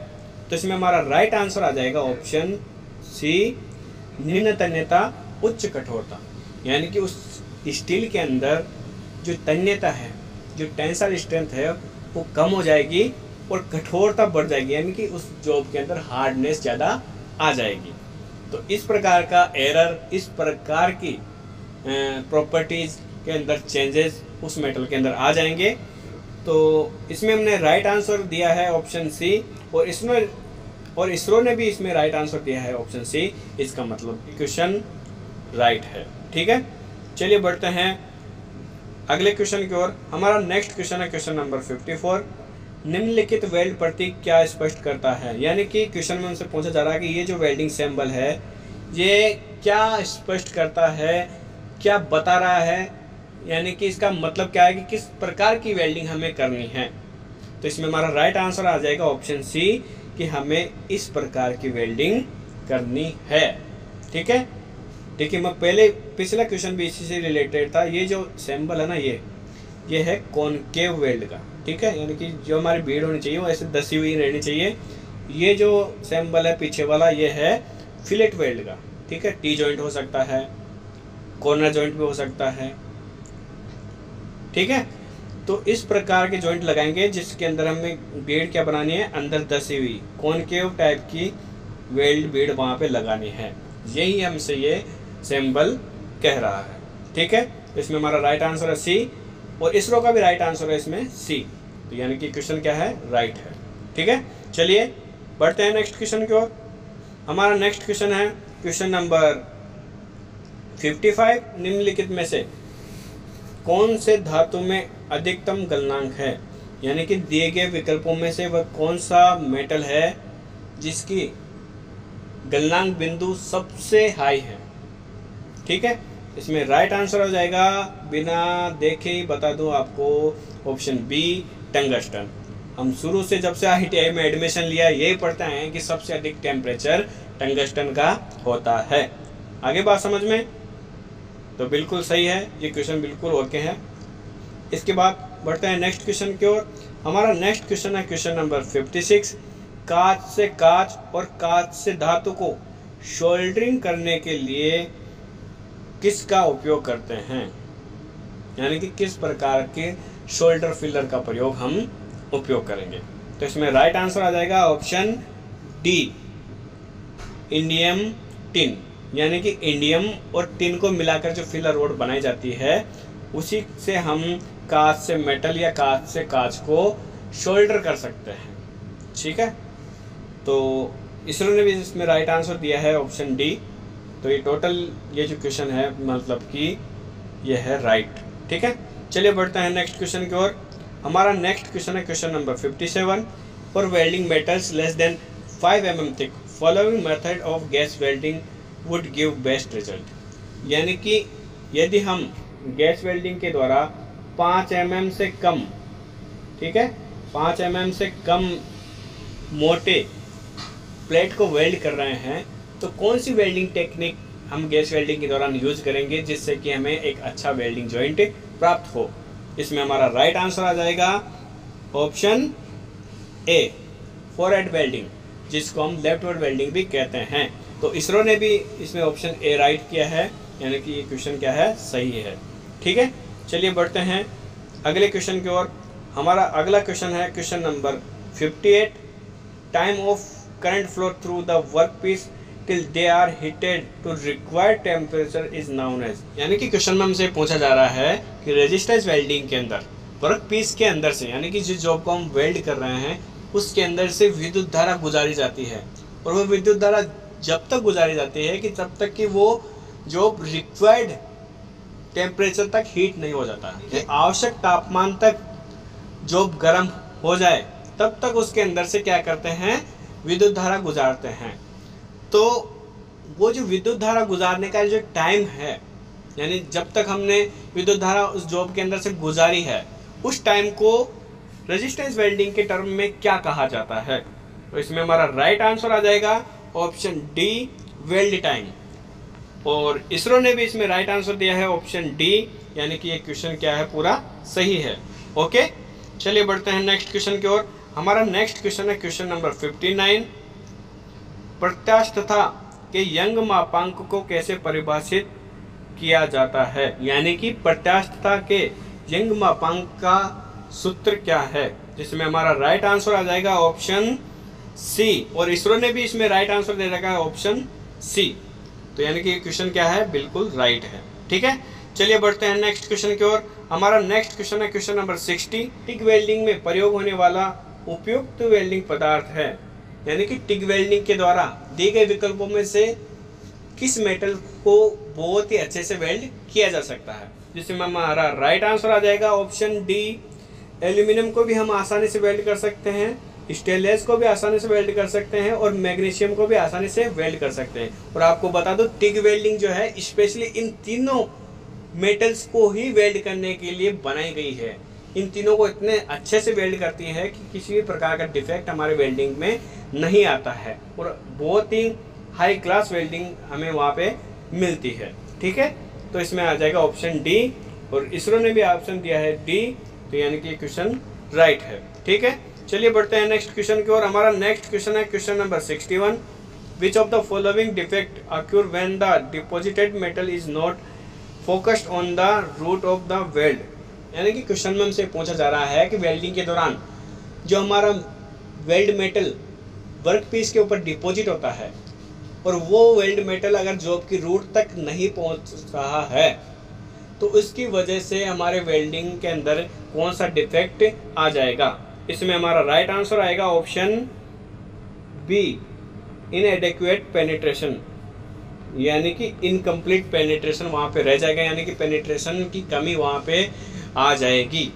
Speaker 1: तो इसमें हमारा राइट आंसर आ जाएगा ऑप्शन सी, निम्न तन्यता उच्च कठोरता। यानी कि उस स्टील के अंदर जो तन्यता है, जो टेंसाइल स्ट्रेंथ है, वो कम हो जाएगी और कठोरता बढ़ जाएगी, यानी कि उस जॉब के अंदर हार्डनेस ज़्यादा आ जाएगी। तो इस प्रकार का एरर, इस प्रकार की प्रॉपर्टीज के अंदर चेंजेस उस मेटल के अंदर आ जाएंगे। तो इसमें हमने राइट आंसर दिया है ऑप्शन सी, और इसरो ने भी इसमें राइट आंसर दिया है ऑप्शन सी। इसका मतलब क्वेश्चन राइट है। ठीक है, चलिए बढ़ते हैं अगले क्वेश्चन की ओर। हमारा नेक्स्ट क्वेश्चन है क्वेश्चन नंबर 54। निम्नलिखित वेल्ड प्रतीक क्या स्पष्ट करता है? यानी कि क्वेश्चन में हमसे पूछा जा रहा है कि ये जो वेल्डिंग सिंबल है ये क्या स्पष्ट करता है, क्या बता रहा है, यानी कि इसका मतलब क्या है कि किस प्रकार की वेल्डिंग हमें करनी है? तो इसमें हमारा राइट आंसर आ जाएगा ऑप्शन सी, कि हमें इस प्रकार की वेल्डिंग करनी है। ठीक है, देखिए मैं पिछला क्वेश्चन भी इसी से रिलेटेड था। ये जो सिंबल है ना, ये है कॉनकेव वेल्ड का। ठीक है, यानी कि जो हमारी भीड़ होनी चाहिए वो ऐसे दसी हुई रहनी चाहिए। ये जो सिंबल है पीछे वाला, ये है फिलेट वेल्ड का। ठीक है, टी जॉइंट हो सकता है, कॉर्नर जॉइंट भी हो सकता है। ठीक है, तो इस प्रकार के जॉइंट लगाएंगे जिसके अंदर हमें बेड़ क्या बनानी है? अंदर दसी हुई कॉनकेव टाइप की वेल्ड बेड़ वहां पे लगानी है। यही हमसे ये सिंबल कह रहा है। ठीक है, इसमें हमारा राइट आंसर है सी, और इसरो का भी राइट आंसर है इसमें सी। तो यानी कि क्वेश्चन क्या है? राइट है। ठीक है, चलिए बढ़ते हैं नेक्स्ट क्वेश्चन की ओर। हमारा नेक्स्ट क्वेश्चन है क्वेश्चन नंबर 55। निम्नलिखित में से कौन से धातु में अधिकतम गलनांक है? यानी कि दिए गए विकल्पों में से वह कौन सा मेटल है जिसकी गलनांक बिंदु सबसे हाई है? ठीक है, इसमें राइट आंसर हो जाएगा, बिना देखे ही बता दूं आपको, ऑप्शन बी, टंगस्टन। हम शुरू से जब से ITI में एडमिशन लिया यही पढ़ते हैं कि सबसे अधिक टेम्परेचर टंगस्टन का होता है। आगे बात समझ में? तो बिल्कुल सही है, ये क्वेश्चन बिल्कुल ओके है। इसके बाद बढ़ते हैं नेक्स्ट क्वेश्चन की ओर। हमारा नेक्स्ट क्वेश्चन है क्वेश्चन नंबर 56। कांच से कांच और कांच से धातु को सोल्डरिंग करने के लिए किसका उपयोग करते हैं? यानी कि किस प्रकार के शोल्डर फिलर का प्रयोग हम उपयोग करेंगे? तो इसमें राइट आंसर आ जाएगा ऑप्शन डी, इंडियम टिन। यानी कि इंडियम और टिन को मिलाकर जो फिलर रोड बनाई जाती है, उसी से हम कांच से मेटल या कांच से कांच को शोल्डर कर सकते हैं। ठीक है, तो इसरो ने भी इसमें राइट आंसर दिया है ऑप्शन डी। तो ये टोटल ये जो क्वेश्चन है मतलब कि ये है राइट। ठीक है, चलिए बढ़ते हैं नेक्स्ट क्वेश्चन की ओर। हमारा नेक्स्ट क्वेश्चन है question number 57। For welding metals less than 5 mm thick following method of gas welding would give best result. यानी कि यदि हम गैस वेल्डिंग के द्वारा 5 mm से कम, ठीक है, 5 mm से कम मोटे प्लेट को वेल्ड कर रहे हैं तो कौन सी वेल्डिंग टेक्निक हम गैस वेल्डिंग के दौरान यूज करेंगे जिससे कि हमें एक अच्छा वेल्डिंग जॉइंट प्राप्त हो। इसमें हमारा राइट आंसर आ जाएगा ऑप्शन ए, फोरहेड वेल्डिंग, जिसको हम लेफ्ट वर्ड वेल्डिंग भी कहते हैं। तो इसरो ने भी इसमें ऑप्शन ए राइट किया है, यानी कि ये क्वेश्चन क्या है, सही है। ठीक है, चलिए बढ़ते हैं अगले क्वेश्चन की ओर। हमारा अगला क्वेश्चन है question number 58। Time of current flow through the work piece till they are heated to required temperature is known as. यानी कि क्वेश्चन में हमसे पूछा जा रहा है कि रेजिस्टेंस वेल्डिंग के अंदर वर्क पीस के अंदर से, यानी कि जिस जॉब को हम वेल्ड कर रहे हैं उसके अंदर से विद्युत धारा गुजारी जाती है, और वो विद्युत धारा जब तक गुजारी जाती है कि तब तक कि वो जॉब रिक्वायर्ड टेम्परेचर तक हीट नहीं हो जाता है। आवश्यक तापमान तक जॉब गर्म हो जाए तब तक उसके अंदर से क्या करते हैं, विद्युत धारा गुजारते हैं। तो वो जो विद्युत धारा गुजारने का जो टाइम है, यानी जब तक हमने विद्युत धारा उस जॉब के अंदर से गुजारी है, उस टाइम को रेजिस्टेंस वेल्डिंग के टर्म में क्या कहा जाता है। तो इसमें हमारा राइट आंसर आ जाएगा ऑप्शन डी, वेल्ड टाइम। और इसरो ने भी इसमें राइट आंसर दिया है ऑप्शन डी, यानी कि ये क्वेश्चन क्या है, पूरा सही है। ओके, चलिए बढ़ते हैं नेक्स्ट क्वेश्चन की ओर। हमारा नेक्स्ट क्वेश्चन है क्वेश्चन नंबर 59। प्रत्यास्थता के यंग मापांक को कैसे परिभाषित किया जाता है। यानी कि प्रत्यास्थता के यंग मापांक का सूत्र क्या है, जिसमें हमारा राइट आंसर आ जाएगा ऑप्शन सी। और इसरो ने भी इसमें राइट आंसर दे रखा है ऑप्शन सी। तो यानी कि ये क्वेश्चन क्या है, बिल्कुल राइट है। ठीक है, चलिए बढ़ते हैं नेक्स्ट क्वेश्चन की ओर। हमारा नेक्स्ट क्वेश्चन है क्वेश्चन नंबर 60। टिग वेल्डिंग में प्रयोग होने वाला उपयुक्त वेल्डिंग पदार्थ है। यानी कि टिग वेल्डिंग के द्वारा दिए गए विकल्पों में से किस मेटल को बहुत ही अच्छे से वेल्ड किया जा सकता है, जिसमें हमारा राइट आंसर आ जाएगा ऑप्शन डी। एल्यूमिनियम को भी हम आसानी से वेल्ड कर सकते हैं, स्टेनलेस को भी आसानी से वेल्ड कर सकते हैं, और मैग्नीशियम को भी आसानी से वेल्ड कर सकते हैं। और आपको बता दो टिग वेल्डिंग जो है स्पेशली इन तीनों मेटल्स को ही वेल्ड करने के लिए बनाई गई है। इन तीनों को इतने अच्छे से वेल्ड करती है कि किसी भी प्रकार का डिफेक्ट हमारे वेल्डिंग में नहीं आता है, और बहुत ही हाई क्लास वेल्डिंग हमें वहाँ पे मिलती है। ठीक है, तो इसमें आ जाएगा ऑप्शन डी, और इसरो ने भी ऑप्शन दिया है डी, तो यानी कि क्वेश्चन राइट है। ठीक है, चलिए बढ़ते हैं नेक्स्ट क्वेश्चन की ओर। हमारा नेक्स्ट क्वेश्चन है question number 61। Which of the following defect occur when the deposited metal is not focused on the root of the weld. यानी कि क्वेश्चन में हमसे पूछा जा रहा है कि वेल्डिंग के दौरान जो हमारा वेल्ड मेटल वर्क पीस के ऊपर डिपॉजिट होता है, और वो वेल्ड मेटल अगर जॉब की रूट तक नहीं पहुंच रहा है, तो उसकी वजह से हमारे वेल्डिंग के अंदर कौन सा डिफेक्ट आ जाएगा। इसमें हमारा राइट आंसर आएगा ऑप्शन बी, इनएडेक्वेट पेनिट्रेशन, यानी कि इनकम्प्लीट पेनिट्रेशन वहाँ पे रह जाएगा, यानी कि पेनिट्रेशन की कमी वहाँ पे आ जाएगी।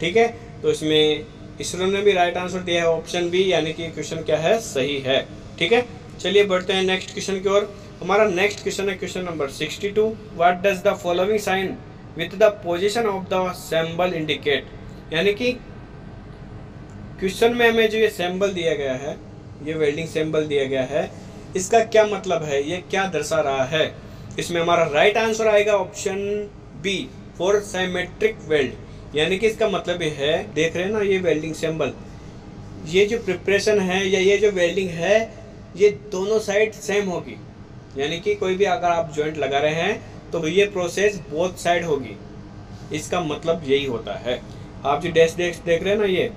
Speaker 1: ठीक है, तो इसमें इसरो ने भी राइट आंसर दिया है ऑप्शन बी, यानी कि क्वेश्चन क्या है, सही है। ठीक है, चलिए बढ़ते हैं नेक्स्ट क्वेश्चन की ओर। हमारा नेक्स्ट क्वेश्चन है question number 62। What does the following sign with the position of the symbol indicate. यानी कि क्वेश्चन में हमें जो ये सिंबल दिया गया है, ये वेल्डिंग सिंबल दिया गया है, इसका क्या मतलब है, ये क्या दर्शा रहा है। इसमें हमारा राइट आंसर आएगा option B, for symmetric weld. यानी कि इसका मतलब ये है, देख रहे हैं ना ये वेल्डिंग सिंबल, ये जो प्रिपरेशन है या ये जो वेल्डिंग है, ये दोनों साइड सेम होगी। यानी कि कोई भी अगर आप जॉइंट लगा रहे हैं तो ये प्रोसेस बोथ साइड होगी, इसका मतलब यही होता है। आप जो डैश देख रहे हैं ना, ये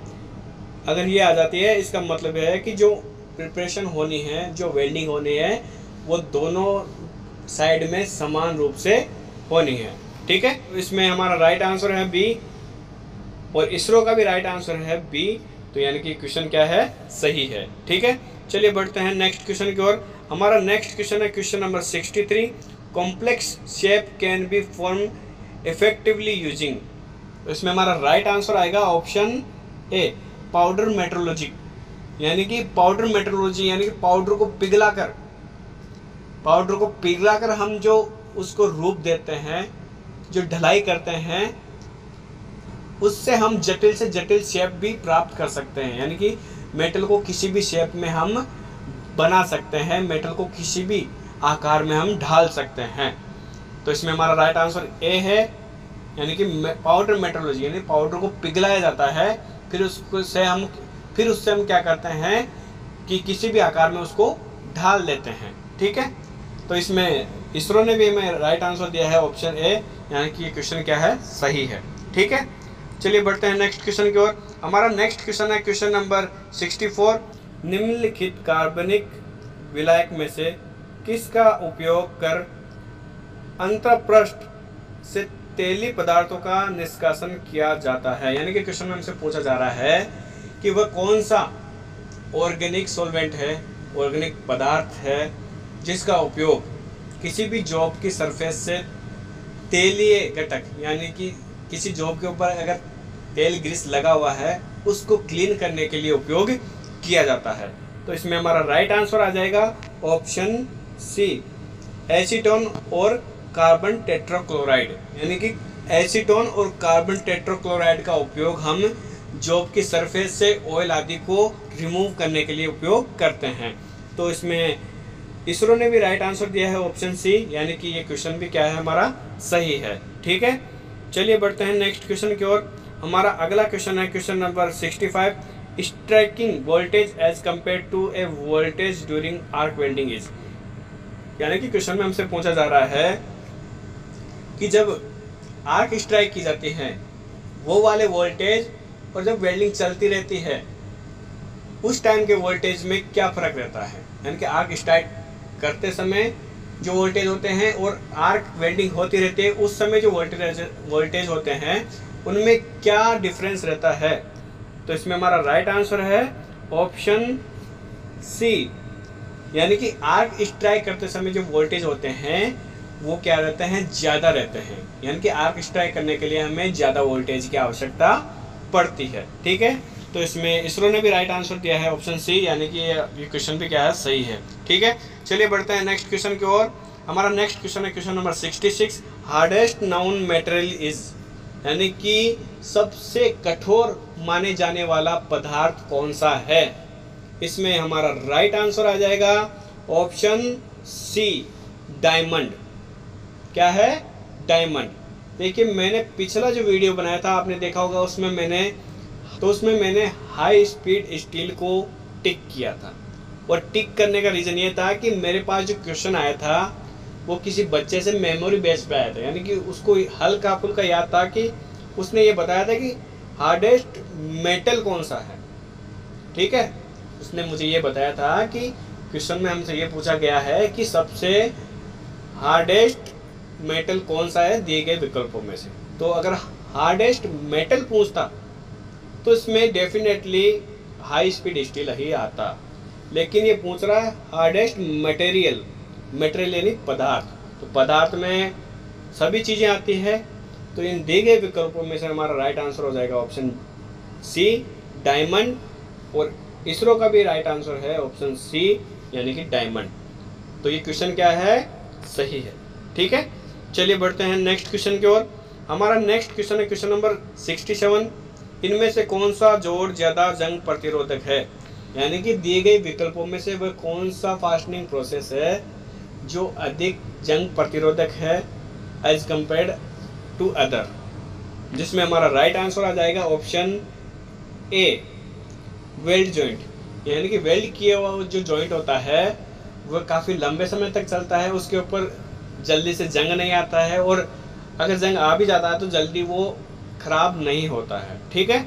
Speaker 1: अगर ये आ जाती है, इसका मतलब यह है कि जो प्रिपरेशन होनी है, जो वेल्डिंग होनी है, वो दोनों साइड में समान रूप से होनी है। ठीक है, इसमें हमारा राइट आंसर है बी, और इसरो का भी राइट आंसर है बी, तो यानी कि क्वेश्चन क्या है, सही है। ठीक है, चलिए बढ़ते हैं नेक्स्ट क्वेश्चन की ओर। हमारा नेक्स्ट क्वेश्चन है question number 63। Complex shape can be form effectively using. तो इसमें हमारा राइट आंसर आएगा ऑप्शन ए, पाउडर मेट्रोलॉजी। यानी कि पाउडर मेट्रोलॉजी यानी कि पाउडर को पिघलाकर हम जो उसको रूप देते हैं, जो ढलाई करते हैं, उससे हम जटिल से जटिल शेप भी प्राप्त कर सकते हैं। यानी कि मेटल को किसी भी शेप में हम बना सकते हैं, मेटल को किसी भी आकार में हम ढाल सकते हैं। तो इसमें हमारा राइट आंसर ए है, यानी कि पाउडर मेट्रोलॉजी यानी पाउडर को पिघलाया जाता है, फिर उससे हम क्या करते हैं कि किसी भी आकार में उसको ढाल देते हैं। ठीक है, तो इसमें इसरो ने भी हमें राइट आंसर दिया है ऑप्शन ए, यानी कि ये क्वेश्चन क्या है, सही है। ठीक है, चलिए बढ़ते हैं नेक्स्ट क्वेश्चन की ओर। हमारा नेक्स्ट क्वेश्चन है क्वेश्चन नंबर 64। निम्नलिखित कार्बनिक विलायक में से किसका उपयोग कर अंतःपृष्ठ से तेली पदार्थों का निष्कासन किया जाता है। यानी कि क्वेश्चन में हमसे पूछा जा रहा है कि वह कौन सा ऑर्गेनिक सॉल्वेंट है, ऑर्गेनिक पदार्थ है, जिसका उपयोग किसी भी जॉब की सरफेस से तेलीय घटक यानी कि किसी जॉब के ऊपर अगर तेल ग्रीस लगा हुआ है उसको क्लीन करने के लिए उपयोग किया जाता है। तो इसमें हमारा राइट आंसर आ जाएगा ऑप्शन सी, एसीटोन और कार्बन टेट्राक्लोराइड। यानी कि एसीटोन और कार्बन टेट्राक्लोराइड का उपयोग हम जॉब की सरफेस से ऑयल आदि को रिमूव करने के लिए उपयोग करते हैं। तो इसमें इसरो ने भी राइट आंसर दिया है ऑप्शन सी, यानी कि ये क्वेश्चन भी क्या है, हमारा सही है। ठीक है, चलिए बढ़ते हैं नेक्स्ट क्वेश्चन की ओर। हमारा अगला क्वेश्चन है question number 65। Striking voltage as compare to a voltage during arc welding is. यानी कि क्वेश्चन में हमसे पूछा जा रहा है कि जब आर्क स्ट्राइक की जाती है वो वाले वोल्टेज और जब वेल्डिंग चलती रहती है उस टाइम के वोल्टेज में क्या फर्क रहता है। यानी कि आर्क स्ट्राइक करते समय जो वोल्टेज होते हैं और आर्क वेल्डिंग होती रहती है उस समय जो वोल्टेज होते हैं उनमें क्या डिफरेंस रहता है। तो इसमें हमारा राइट आंसर है ऑप्शन सी, यानी कि आर्क स्ट्राइक करते समय जो वोल्टेज होते हैं वो क्या रहते हैं, ज़्यादा रहते हैं। यानी कि आर्क स्ट्राइक करने के लिए हमें ज़्यादा वोल्टेज की आवश्यकता पड़ती है। ठीक है, तो इसमें इसरो ने भी राइट आंसर दिया है ऑप्शन सी, यानी कि ये क्वेश्चन भी क्या है, सही है। ठीक है, चलिए बढ़ते हैं नेक्स्ट क्वेश्चन की ओर। हमारा नेक्स्ट क्वेश्चन है question number 66। Hardest noun material is. यानी कि सबसे कठोर माने जाने वाला पदार्थ कौन सा है। इसमें हमारा राइट आंसर आ जाएगा ऑप्शन सी, डायमंड। क्या है, डायमंड। देखिए मैंने पिछला जो वीडियो बनाया था आपने देखा होगा, उसमें मैंने हाई स्पीड स्टील को टिक किया था। और टिक करने का रीज़न ये था कि मेरे पास जो क्वेश्चन आया था वो किसी बच्चे से मेमोरी बेस पे आया था। यानी कि उसको हल्का फुल्का याद था कि उसने ये बताया था कि हार्डेस्ट मेटल कौन सा है। ठीक है, उसने मुझे ये बताया था कि क्वेश्चन में हमसे ये पूछा गया है कि सबसे हार्डेस्ट मेटल कौन सा है दिए गए विकल्पों में से। तो अगर हार्डेस्ट मेटल पूछता तो इसमें डेफिनेटली हाई स्पीड स्टील ही आता, लेकिन ये पूछ रहा है हार्डेस्ट मटेरियल यानी पदार्थ। तो पदार्थ में सभी चीज़ें आती है, तो इन दिए गए विकल्पों में से हमारा राइट आंसर हो जाएगा ऑप्शन सी, डायमंड। और इसरो का भी राइट आंसर है ऑप्शन सी, यानी कि डायमंड। तो ये क्वेश्चन क्या है, सही है। ठीक है, चलिए बढ़ते हैं नेक्स्ट क्वेश्चन की ओर। हमारा नेक्स्ट क्वेश्चन है क्वेश्चन नंबर 67। इनमें से कौन सा जोड़ ज़्यादा जंग प्रतिरोधक है। यानी कि दिए गए विकल्पों में से वह कौन सा फास्टनिंग प्रोसेस है जो अधिक जंग प्रतिरोधक है एज कंपेयर्ड टू अदर। जिसमें हमारा राइट आंसर आ जाएगा ऑप्शन ए, वेल्ड जॉइंट। यानी कि वेल्ड किया हुआ जो जॉइंट होता है वह काफ़ी लंबे समय तक चलता है, उसके ऊपर जल्दी से जंग नहीं आता है, और अगर जंग आ भी जाता है तो जल्दी वो खराब नहीं होता है। ठीक है,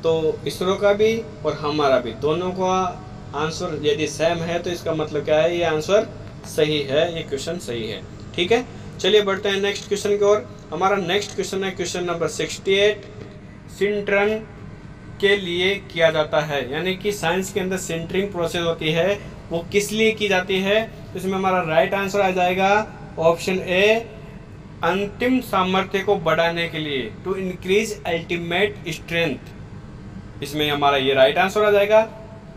Speaker 1: तो इसरो का भी और हमारा भी दोनों का आंसर यदि सेम है तो इसका मतलब क्या है, ये आंसर सही है, ये क्वेश्चन सही है। ठीक है, चलिए बढ़ते हैं नेक्स्ट क्वेश्चन की ओर। हमारा नेक्स्ट क्वेश्चन है क्वेश्चन नंबर 68। सिंट्रन के लिए किया जाता है, यानी कि साइंस के अंदर सिंटरिंग प्रोसेस होती है वो किस लिए की जाती है। इसमें हमारा राइट आंसर आ जाएगा ऑप्शन ए, अंतिम सामर्थ्य को बढ़ाने के लिए, टू इंक्रीज अल्टीमेट स्ट्रेंथ। इसमें हमारा ये राइट आंसर आ जाएगा।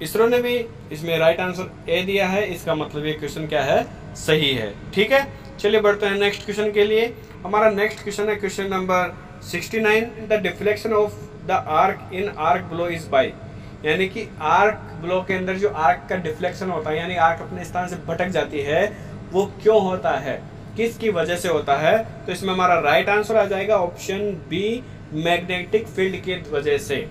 Speaker 1: इसरो ने भी इसमें राइट आंसर ए दिया है, इसका मतलब ये क्वेश्चन क्या है, सही है। ठीक है, चलिए बढ़ते हैं नेक्स्ट क्वेश्चन के लिए। हमारा नेक्स्ट क्वेश्चन है question number 69। The deflection of the arc in arc blow is by, यानी कि आर्क ब्लो के अंदर जो आर्क का डिफ्लेक्शन होता है, यानी आर्क अपने स्थान से भटक जाती है, वो क्यों होता है, किसकी वजह से होता है। तो इसमें हमारा राइट आंसर आ जाएगा ऑप्शन बी, मैग्नेटिक फील्ड की वजह से।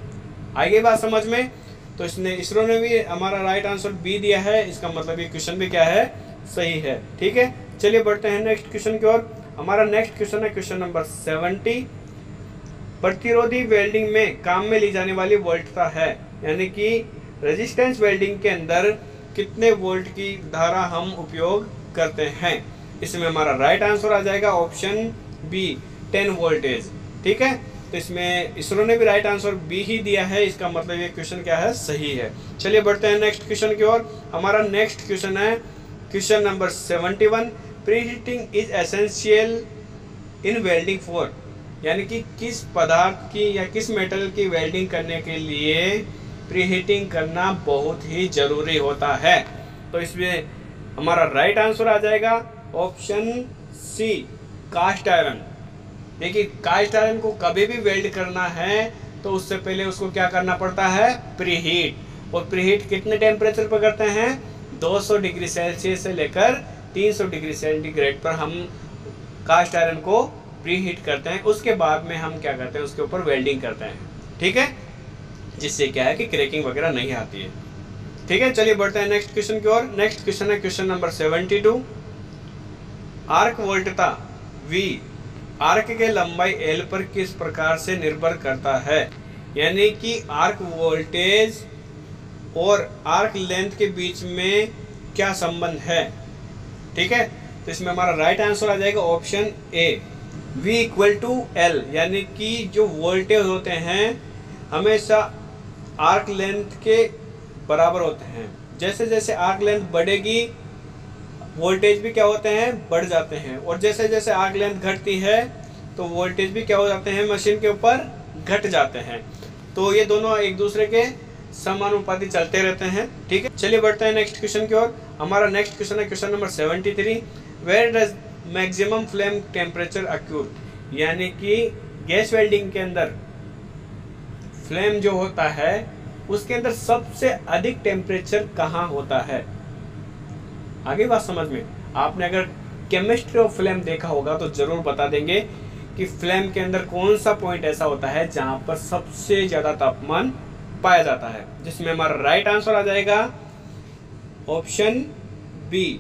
Speaker 1: आगे बात समझ में। तो इसरो ने भी हमारा राइट आंसर बी दिया है, इसका मतलब ये क्वेश्चन भी क्या है, सही है। ठीक है, चलिए बढ़ते हैं नेक्स्ट क्वेश्चन की ओर। हमारा नेक्स्ट क्वेश्चन है क्वेश्चन नंबर 70। प्रतिरोधी वेल्डिंग में काम में ली जाने वाली वोल्टता है, यानी कि रेजिस्टेंस वेल्डिंग के अंदर कितने वोल्ट की धारा हम उपयोग करते हैं। इसमें हमारा राइट आंसर आ जाएगा ऑप्शन बी, 10 वोल्टेज। ठीक है, तो इसमें इसरो ने भी राइट आंसर बी ही दिया है, इसका मतलब ये क्वेश्चन क्या है, सही है। चलिए बढ़ते हैं नेक्स्ट क्वेश्चन की ओर। हमारा नेक्स्ट क्वेश्चन है question number 71। Preheating is essential in welding for, यानी कि किस पदार्थ की या किस मेटल की वेल्डिंग करने के लिए प्रीहीटिंग करना बहुत ही जरूरी होता है। तो इसमें हमारा राइट आंसर आ जाएगा ऑप्शन सी, कास्ट आयरन। देखिए, कास्ट आयरन को कभी भी वेल्ड करना है तो उससे पहले उसको क्या करना पड़ता है, प्रीहीट। और प्रीहीट कितने टेम्परेचर पर करते हैं, 200 डिग्री सेल्सियस से लेकर 300 डिग्री सेंटीग्रेड पर हम कास्ट आयरन को प्रीहीट करते हैं। उसके बाद में हम क्या करते हैं, उसके ऊपर वेल्डिंग करते हैं। ठीक है, जिससे क्या है कि क्रैकिंग वगैरह नहीं आती है। ठीक है, चलिए बढ़ते हैं नेक्स्ट क्वेश्चन की ओर। नेक्स्ट क्वेश्चन है क्वेश्चन नंबर 72। आर्क वोल्टता V आर्क के लंबाई L पर किस प्रकार से निर्भर करता है, यानी कि आर्क वोल्टेज और आर्क लेंथ के बीच में क्या संबंध है। ठीक है, तो इसमें हमारा राइट आंसर आ जाएगा option A, V equal to L, यानी कि जो वोल्टेज होते हैं हमेशा आर्क लेंथ के बराबर होते हैं। जैसे जैसे आर्क लेंथ बढ़ेगी वोल्टेज भी क्या होते हैं, बढ़ जाते हैं, और जैसे जैसे आर्क लेंथ घटती है तो वोल्टेज भी क्या हो जाते हैं, मशीन के ऊपर घट जाते हैं। तो ये दोनों एक दूसरे के समानुपाती चलते रहते हैं। ठीक है, चलिए बढ़ते हैं नेक्स्ट क्वेश्चन की ओर। हमारा नेक्स्ट क्वेश्चन है question number 73। Where does maximum flame temperature occur, यानी कि गैस वेल्डिंग के अंदर फ्लेम जो होता है उसके अंदर सबसे अधिक टेम्परेचर कहाँ होता है। आगे बात समझ में। आपने अगर केमिस्ट्री ऑफ फ्लेम देखा होगा तो जरूर बता देंगे कि फ्लेम के अंदर कौन सा पॉइंट ऐसा होता है जहां पर सबसे ज्यादा तापमान पाया जाता है। जिसमें हमारा राइट आंसर आ जाएगा option B,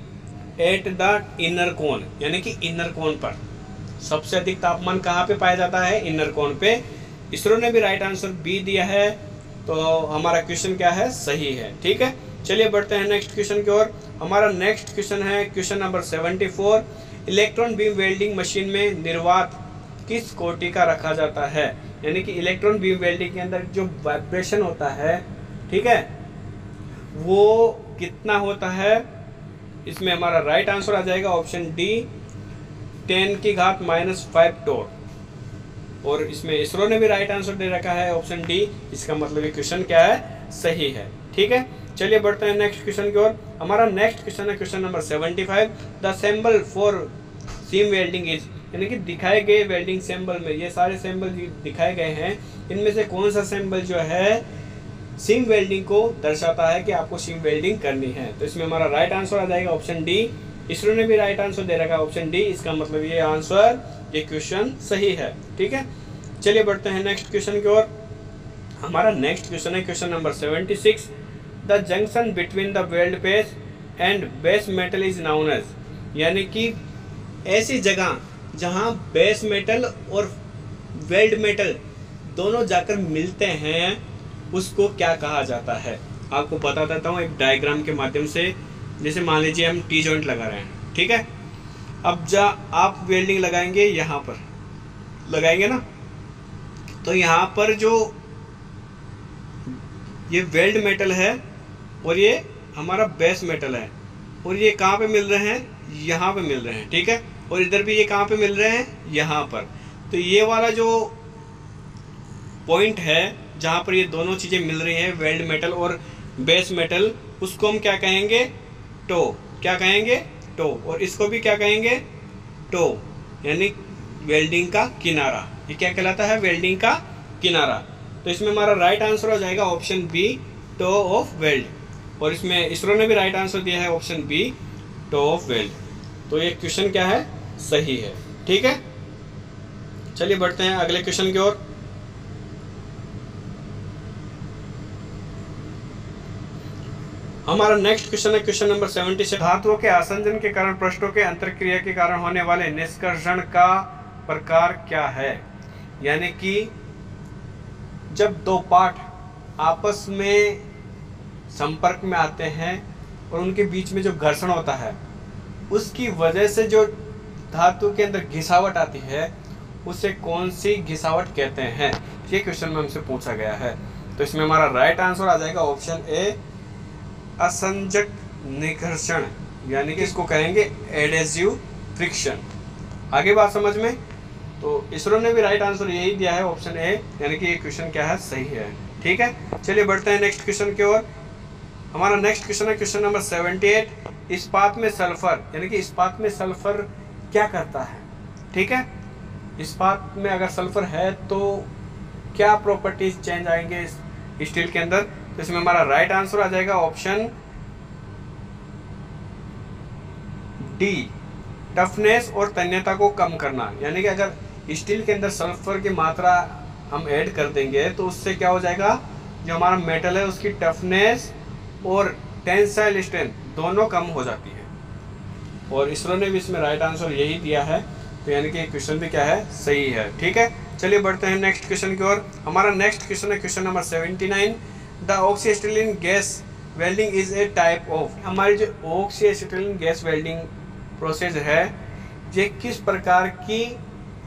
Speaker 1: at the inner cone, यानी कि इनर कोन पर सबसे अधिक तापमान कहाँ पे पाया जाता है, इनर कोन पे। इसरो ने भी राइट आंसर बी दिया है, तो हमारा क्वेश्चन क्या है, सही है। ठीक है, चलिए बढ़ते हैं नेक्स्ट क्वेश्चन की ओर। हमारा नेक्स्ट क्वेश्चन है question number 74। Electron beam welding machine में निर्वात किस कोटि का रखा जाता है, यानी कि इलेक्ट्रॉन बीम वेल्डिंग के अंदर जो वाइब्रेशन होता है, ठीक है, वो कितना होता है। इसमें हमारा राइट आंसर आ जाएगा ऑप्शन डी, 10⁻⁻5 टोर। और इसमें इसरो ने भी राइट आंसर दे रखा है ऑप्शन डी, इसका मतलब ये क्वेश्चन क्या है, सही है। ठीक है, चलिए बढ़ते हैं नेक्स्ट क्वेश्चन की ओर। हमारा नेक्स्ट क्वेश्चन है question number 75। The symbol for seam welding is, यानी कि दिखाए गए वेल्डिंग सिंबल में, ये सारे सिंबल दिखाए गए हैं, इनमें से कौन सा सिंबल जो है सीम वेल्डिंग को दर्शाता है कि आपको सीम वेल्डिंग करनी है। तो इसमें हमारा राइट आंसर आ जाएगा ऑप्शन डी। इसरो ने भी राइट आंसर दे रखा है ऑप्शन डी, इसका मतलब ये आंसर, ये क्वेश्चन सही है। ठीक है, चलिए बढ़ते हैं नेक्स्ट क्वेश्चन की ओर। हमारा नेक्स्ट क्वेश्चन है question number 76। The junction between the weld base and base metal is known as, यानी कि ऐसी जगह जहां बेस मेटल और वेल्ड मेटल दोनों जाकर मिलते हैं उसको क्या कहा जाता है। आपको बता देता हूँ एक डायग्राम के माध्यम से। जैसे मान लीजिए हम टी जॉइंट लगा रहे हैं, ठीक है। अब आप वेल्डिंग लगाएंगे, यहाँ पर लगाएंगे ना, तो यहाँ पर जो ये वेल्ड मेटल है और ये हमारा बेस मेटल है, और ये कहाँ पे मिल रहे हैं, यहाँ पे मिल रहे हैं, ठीक है। और इधर भी ये कहाँ पे मिल रहे हैं, यहाँ पर। तो ये वाला जो पॉइंट है जहाँ पर ये दोनों चीज़ें मिल रही हैं, वेल्ड मेटल और बेस मेटल, उसको हम क्या कहेंगे, टो। क्या कहेंगे, टो। और इसको भी क्या कहेंगे, टो, यानी वेल्डिंग का किनारा। ये क्या कहलाता है, वेल्डिंग का किनारा। तो इसमें हमारा राइट आंसर हो जाएगा option B, toe of weld. और इसमें इसरो ने भी राइट आंसर दिया है option B, toe of weld. तो ये क्वेश्चन क्या है, सही है, ठीक है। चलिए बढ़ते हैं अगले क्वेश्चन की ओर। हमारा नेक्स्ट क्वेश्चन है क्वेश्चन नंबर 76। धातुओं के आसंजन के कारण पृष्ठों के अंतरक्रिया के कारण होने वाले निष्कर्षण का प्रकार क्या है। यानी कि जब दो पार्ट आपस में संपर्क में आते हैं और उनके बीच में जो घर्षण होता है, उसकी वजह से जो धातु के अंदर घिसावट आती है, उसे कौन सी घिसावट कहते हैं, ये क्वेश्चन में हमसे पूछा गया है। तो इसमें हमारा राइट आंसर आ जाएगा ऑप्शन ए, असंजक निघर्षण, यानी कि इसको कहेंगे एडेसिव फ्रिक्शन। आगे बात समझ में। तो इसरो ने भी राइट आंसर यही दिया है ऑप्शन ए, यानी कि ये क्वेश्चन क्या है, सही है, ठीक है। चलिए बढ़ते हैं नेक्स्ट क्वेश्चन की ओर। हमारा नेक्स्ट क्वेश्चन है क्वेश्चन नंबर 78। इस्पात में सल्फर, यानी कि इस्पात में सल्फर क्या करता है, ठीक है। इस्पात में अगर सल्फर है तो क्या प्रॉपर्टीज चेंज आएंगे स्टील के अंदर। तो इसमें हमारा राइट आंसर आ जाएगा ऑप्शन डी, टफनेस और तन्यता को कम करना। यानी कि अगर स्टील के अंदर सल्फर की मात्रा हम ऐड कर देंगे तो उससे क्या हो जाएगा, जो हमारा मेटल है उसकी टफनेस और टेंसाइल स्ट्रेंथ दोनों कम हो जाती है। और इसरो ने भी इसमें राइट आंसर यही दिया है। तो यानी कि क्वेश्चन भी क्या है, सही है, ठीक है। चलिए बढ़ते हैं नेक्स्ट क्वेश्चन की ओर। हमारा नेक्स्ट क्वेश्चन है question number 79। The oxyacetylene gas welding is a type of. हमारी जो ऑक्सीएसिटिलीन गैस वेल्डिंग प्रोसेस है, ये किस प्रकार की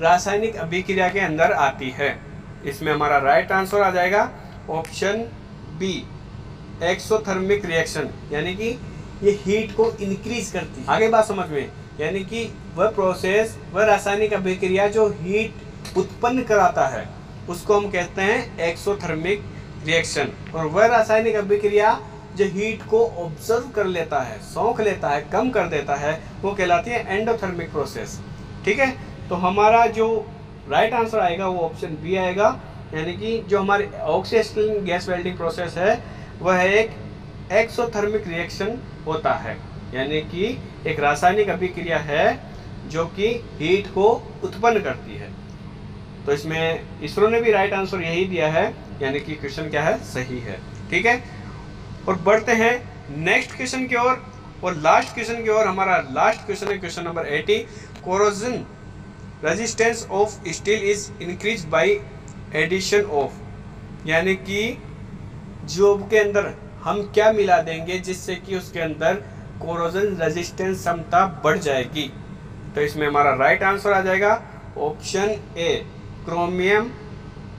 Speaker 1: रासायनिक अभिक्रिया के अंदर आती है। इसमें हमारा राइट आंसर आ जाएगा ऑप्शन बी, एक्सोथर्मिक रिएक्शन, यानी कि ये हीट को इंक्रीज करती है। आगे बात समझ में, यानी कि वह प्रोसेस, वह रासायनिक अभिक्रिया जो हीट उत्पन्न कराता है, उसको हम कहते हैं एक्सोथर्मिक रिएक्शन। और वह रासायनिक अभिक्रिया जो हीट को ऑब्जर्व कर लेता है, सौंख लेता है, कम कर देता है, वो कहलाती है एंडोथर्मिक प्रोसेस, ठीक है। तो हमारा जो राइट आंसर आएगा वो ऑप्शन बी आएगा, यानी कि जो हमारी ऑक्सीएसिटिलीन गैस वेल्डिंग प्रोसेस है वह एक एक्सोथर्मिक रिएक्शन होता है, यानी कि एक रासायनिक अभिक्रिया है जो कि हीट को उत्पन्न करती है। तो इसमें इसरो ने भी राइट आंसर यही दिया है, यानी कि क्वेश्चन क्या है, सही है, ठीक है। और बढ़ते हैं नेक्स्ट क्वेश्चन की ओर और लास्ट क्वेश्चन की ओर। हमारा लास्ट क्वेश्चन है question number 80। Corrosion resistance of steel is increase by addition of, यानी कि जॉब के अंदर हम क्या मिला देंगे जिससे कि उसके अंदर कोरोजन रेजिस्टेंस क्षमता बढ़ जाएगी। तो इसमें हमारा राइट आंसर आ जाएगा ऑप्शन ए, क्रोमियम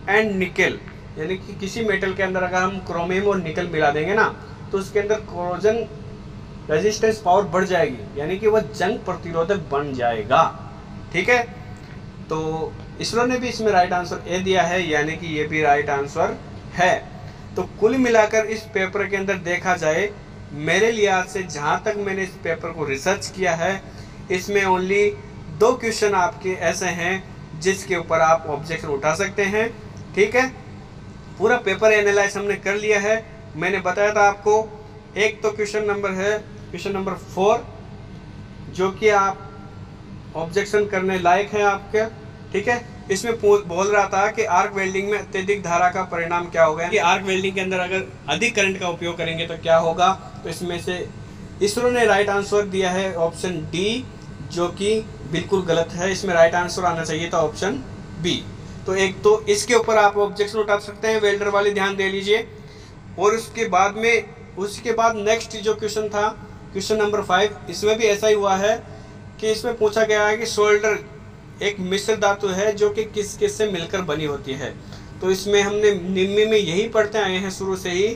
Speaker 1: एंड निकल, यानी कि किसी मेटल के अंदर अगर हम क्रोमियम और निकल मिला देंगे ना, तो उसके अंदर कोरोजन रेजिस्टेंस पावर बढ़ जाएगी, यानी कि वह जंग प्रतिरोधक बन जाएगा, ठीक है। तो इसरो ने भी इसमें राइट आंसर ए दिया है, यानी कि ये भी राइट आंसर है। तो कुल मिलाकर इस पेपर के अंदर देखा जाए, मेरे लिहाज से जहाँ तक मैंने इस पेपर को रिसर्च किया है, इसमें ओनली 2 क्वेश्चन आपके ऐसे हैं जिसके ऊपर आप ऑब्जेक्शन उठा सकते हैं, ठीक है। पूरा पेपर एनालाइज हमने कर लिया है। मैंने बताया था आपको, एक तो क्वेश्चन नंबर है क्वेश्चन नंबर 4, जो कि आप ऑब्जेक्शन करने लायक है आपके, ठीक है। इसमें बोल रहा था कि आर्क वेल्डिंग में अत्यधिक धारा का परिणाम क्या होगा, कि आर्क वेल्डिंग के अंदर अगर अधिक करंट का उपयोग करेंगे तो क्या होगा। तो इसमें से इसरो ने राइट आंसर दिया है ऑप्शन डी, जो कि बिल्कुल गलत है। इसमें राइट आंसर आना चाहिए था ऑप्शन बी। तो एक तो इसके ऊपर आप ऑब्जेक्शन उठा सकते हैं, वेल्डर वाले ध्यान दे लीजिए। और उसके बाद नेक्स्ट जो क्वेश्चन था क्वेश्चन नंबर 5, इसमें भी ऐसा ही हुआ है कि इसमें पूछा गया है कि सोल्डर एक मिश्र धातु है जो कि किस किस से मिलकर बनी होती है। तो इसमें हमने निम्न में यही पढ़ते आए हैं शुरू से ही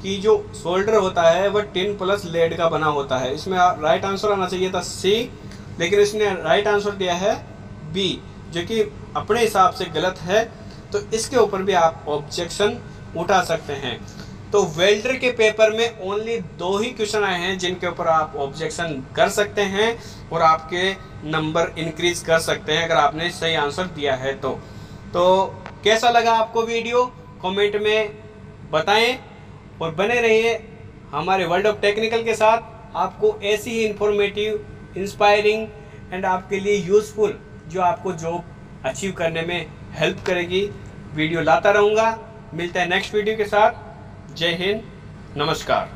Speaker 2: कि जो सोल्डर होता है वह टिन प्लस लेड का बना होता है। इसमें राइट आंसर आना चाहिए था सी, लेकिन इसने राइट आंसर दिया है बी, जो कि अपने हिसाब से गलत है। तो इसके ऊपर भी आप ऑब्जेक्शन उठा सकते हैं। तो वेल्डर के पेपर में ओनली 2 ही क्वेश्चन आए हैं जिनके ऊपर आप ऑब्जेक्शन कर सकते हैं और आपके नंबर इंक्रीज कर सकते हैं अगर आपने सही आंसर दिया है तो। कैसा लगा आपको वीडियो कमेंट में बताएं और बने रहिए हमारे वर्ल्ड ऑफ टेक्निकल के साथ। आपको ऐसी ही इंफॉर्मेटिव, इंस्पायरिंग एंड आपके लिए यूजफुल जो आपको जॉब अचीव करने में हेल्प करेगी वीडियो लाता रहूँगा। मिलते हैं नेक्स्ट वीडियो के साथ। जय हिंद, नमस्कार।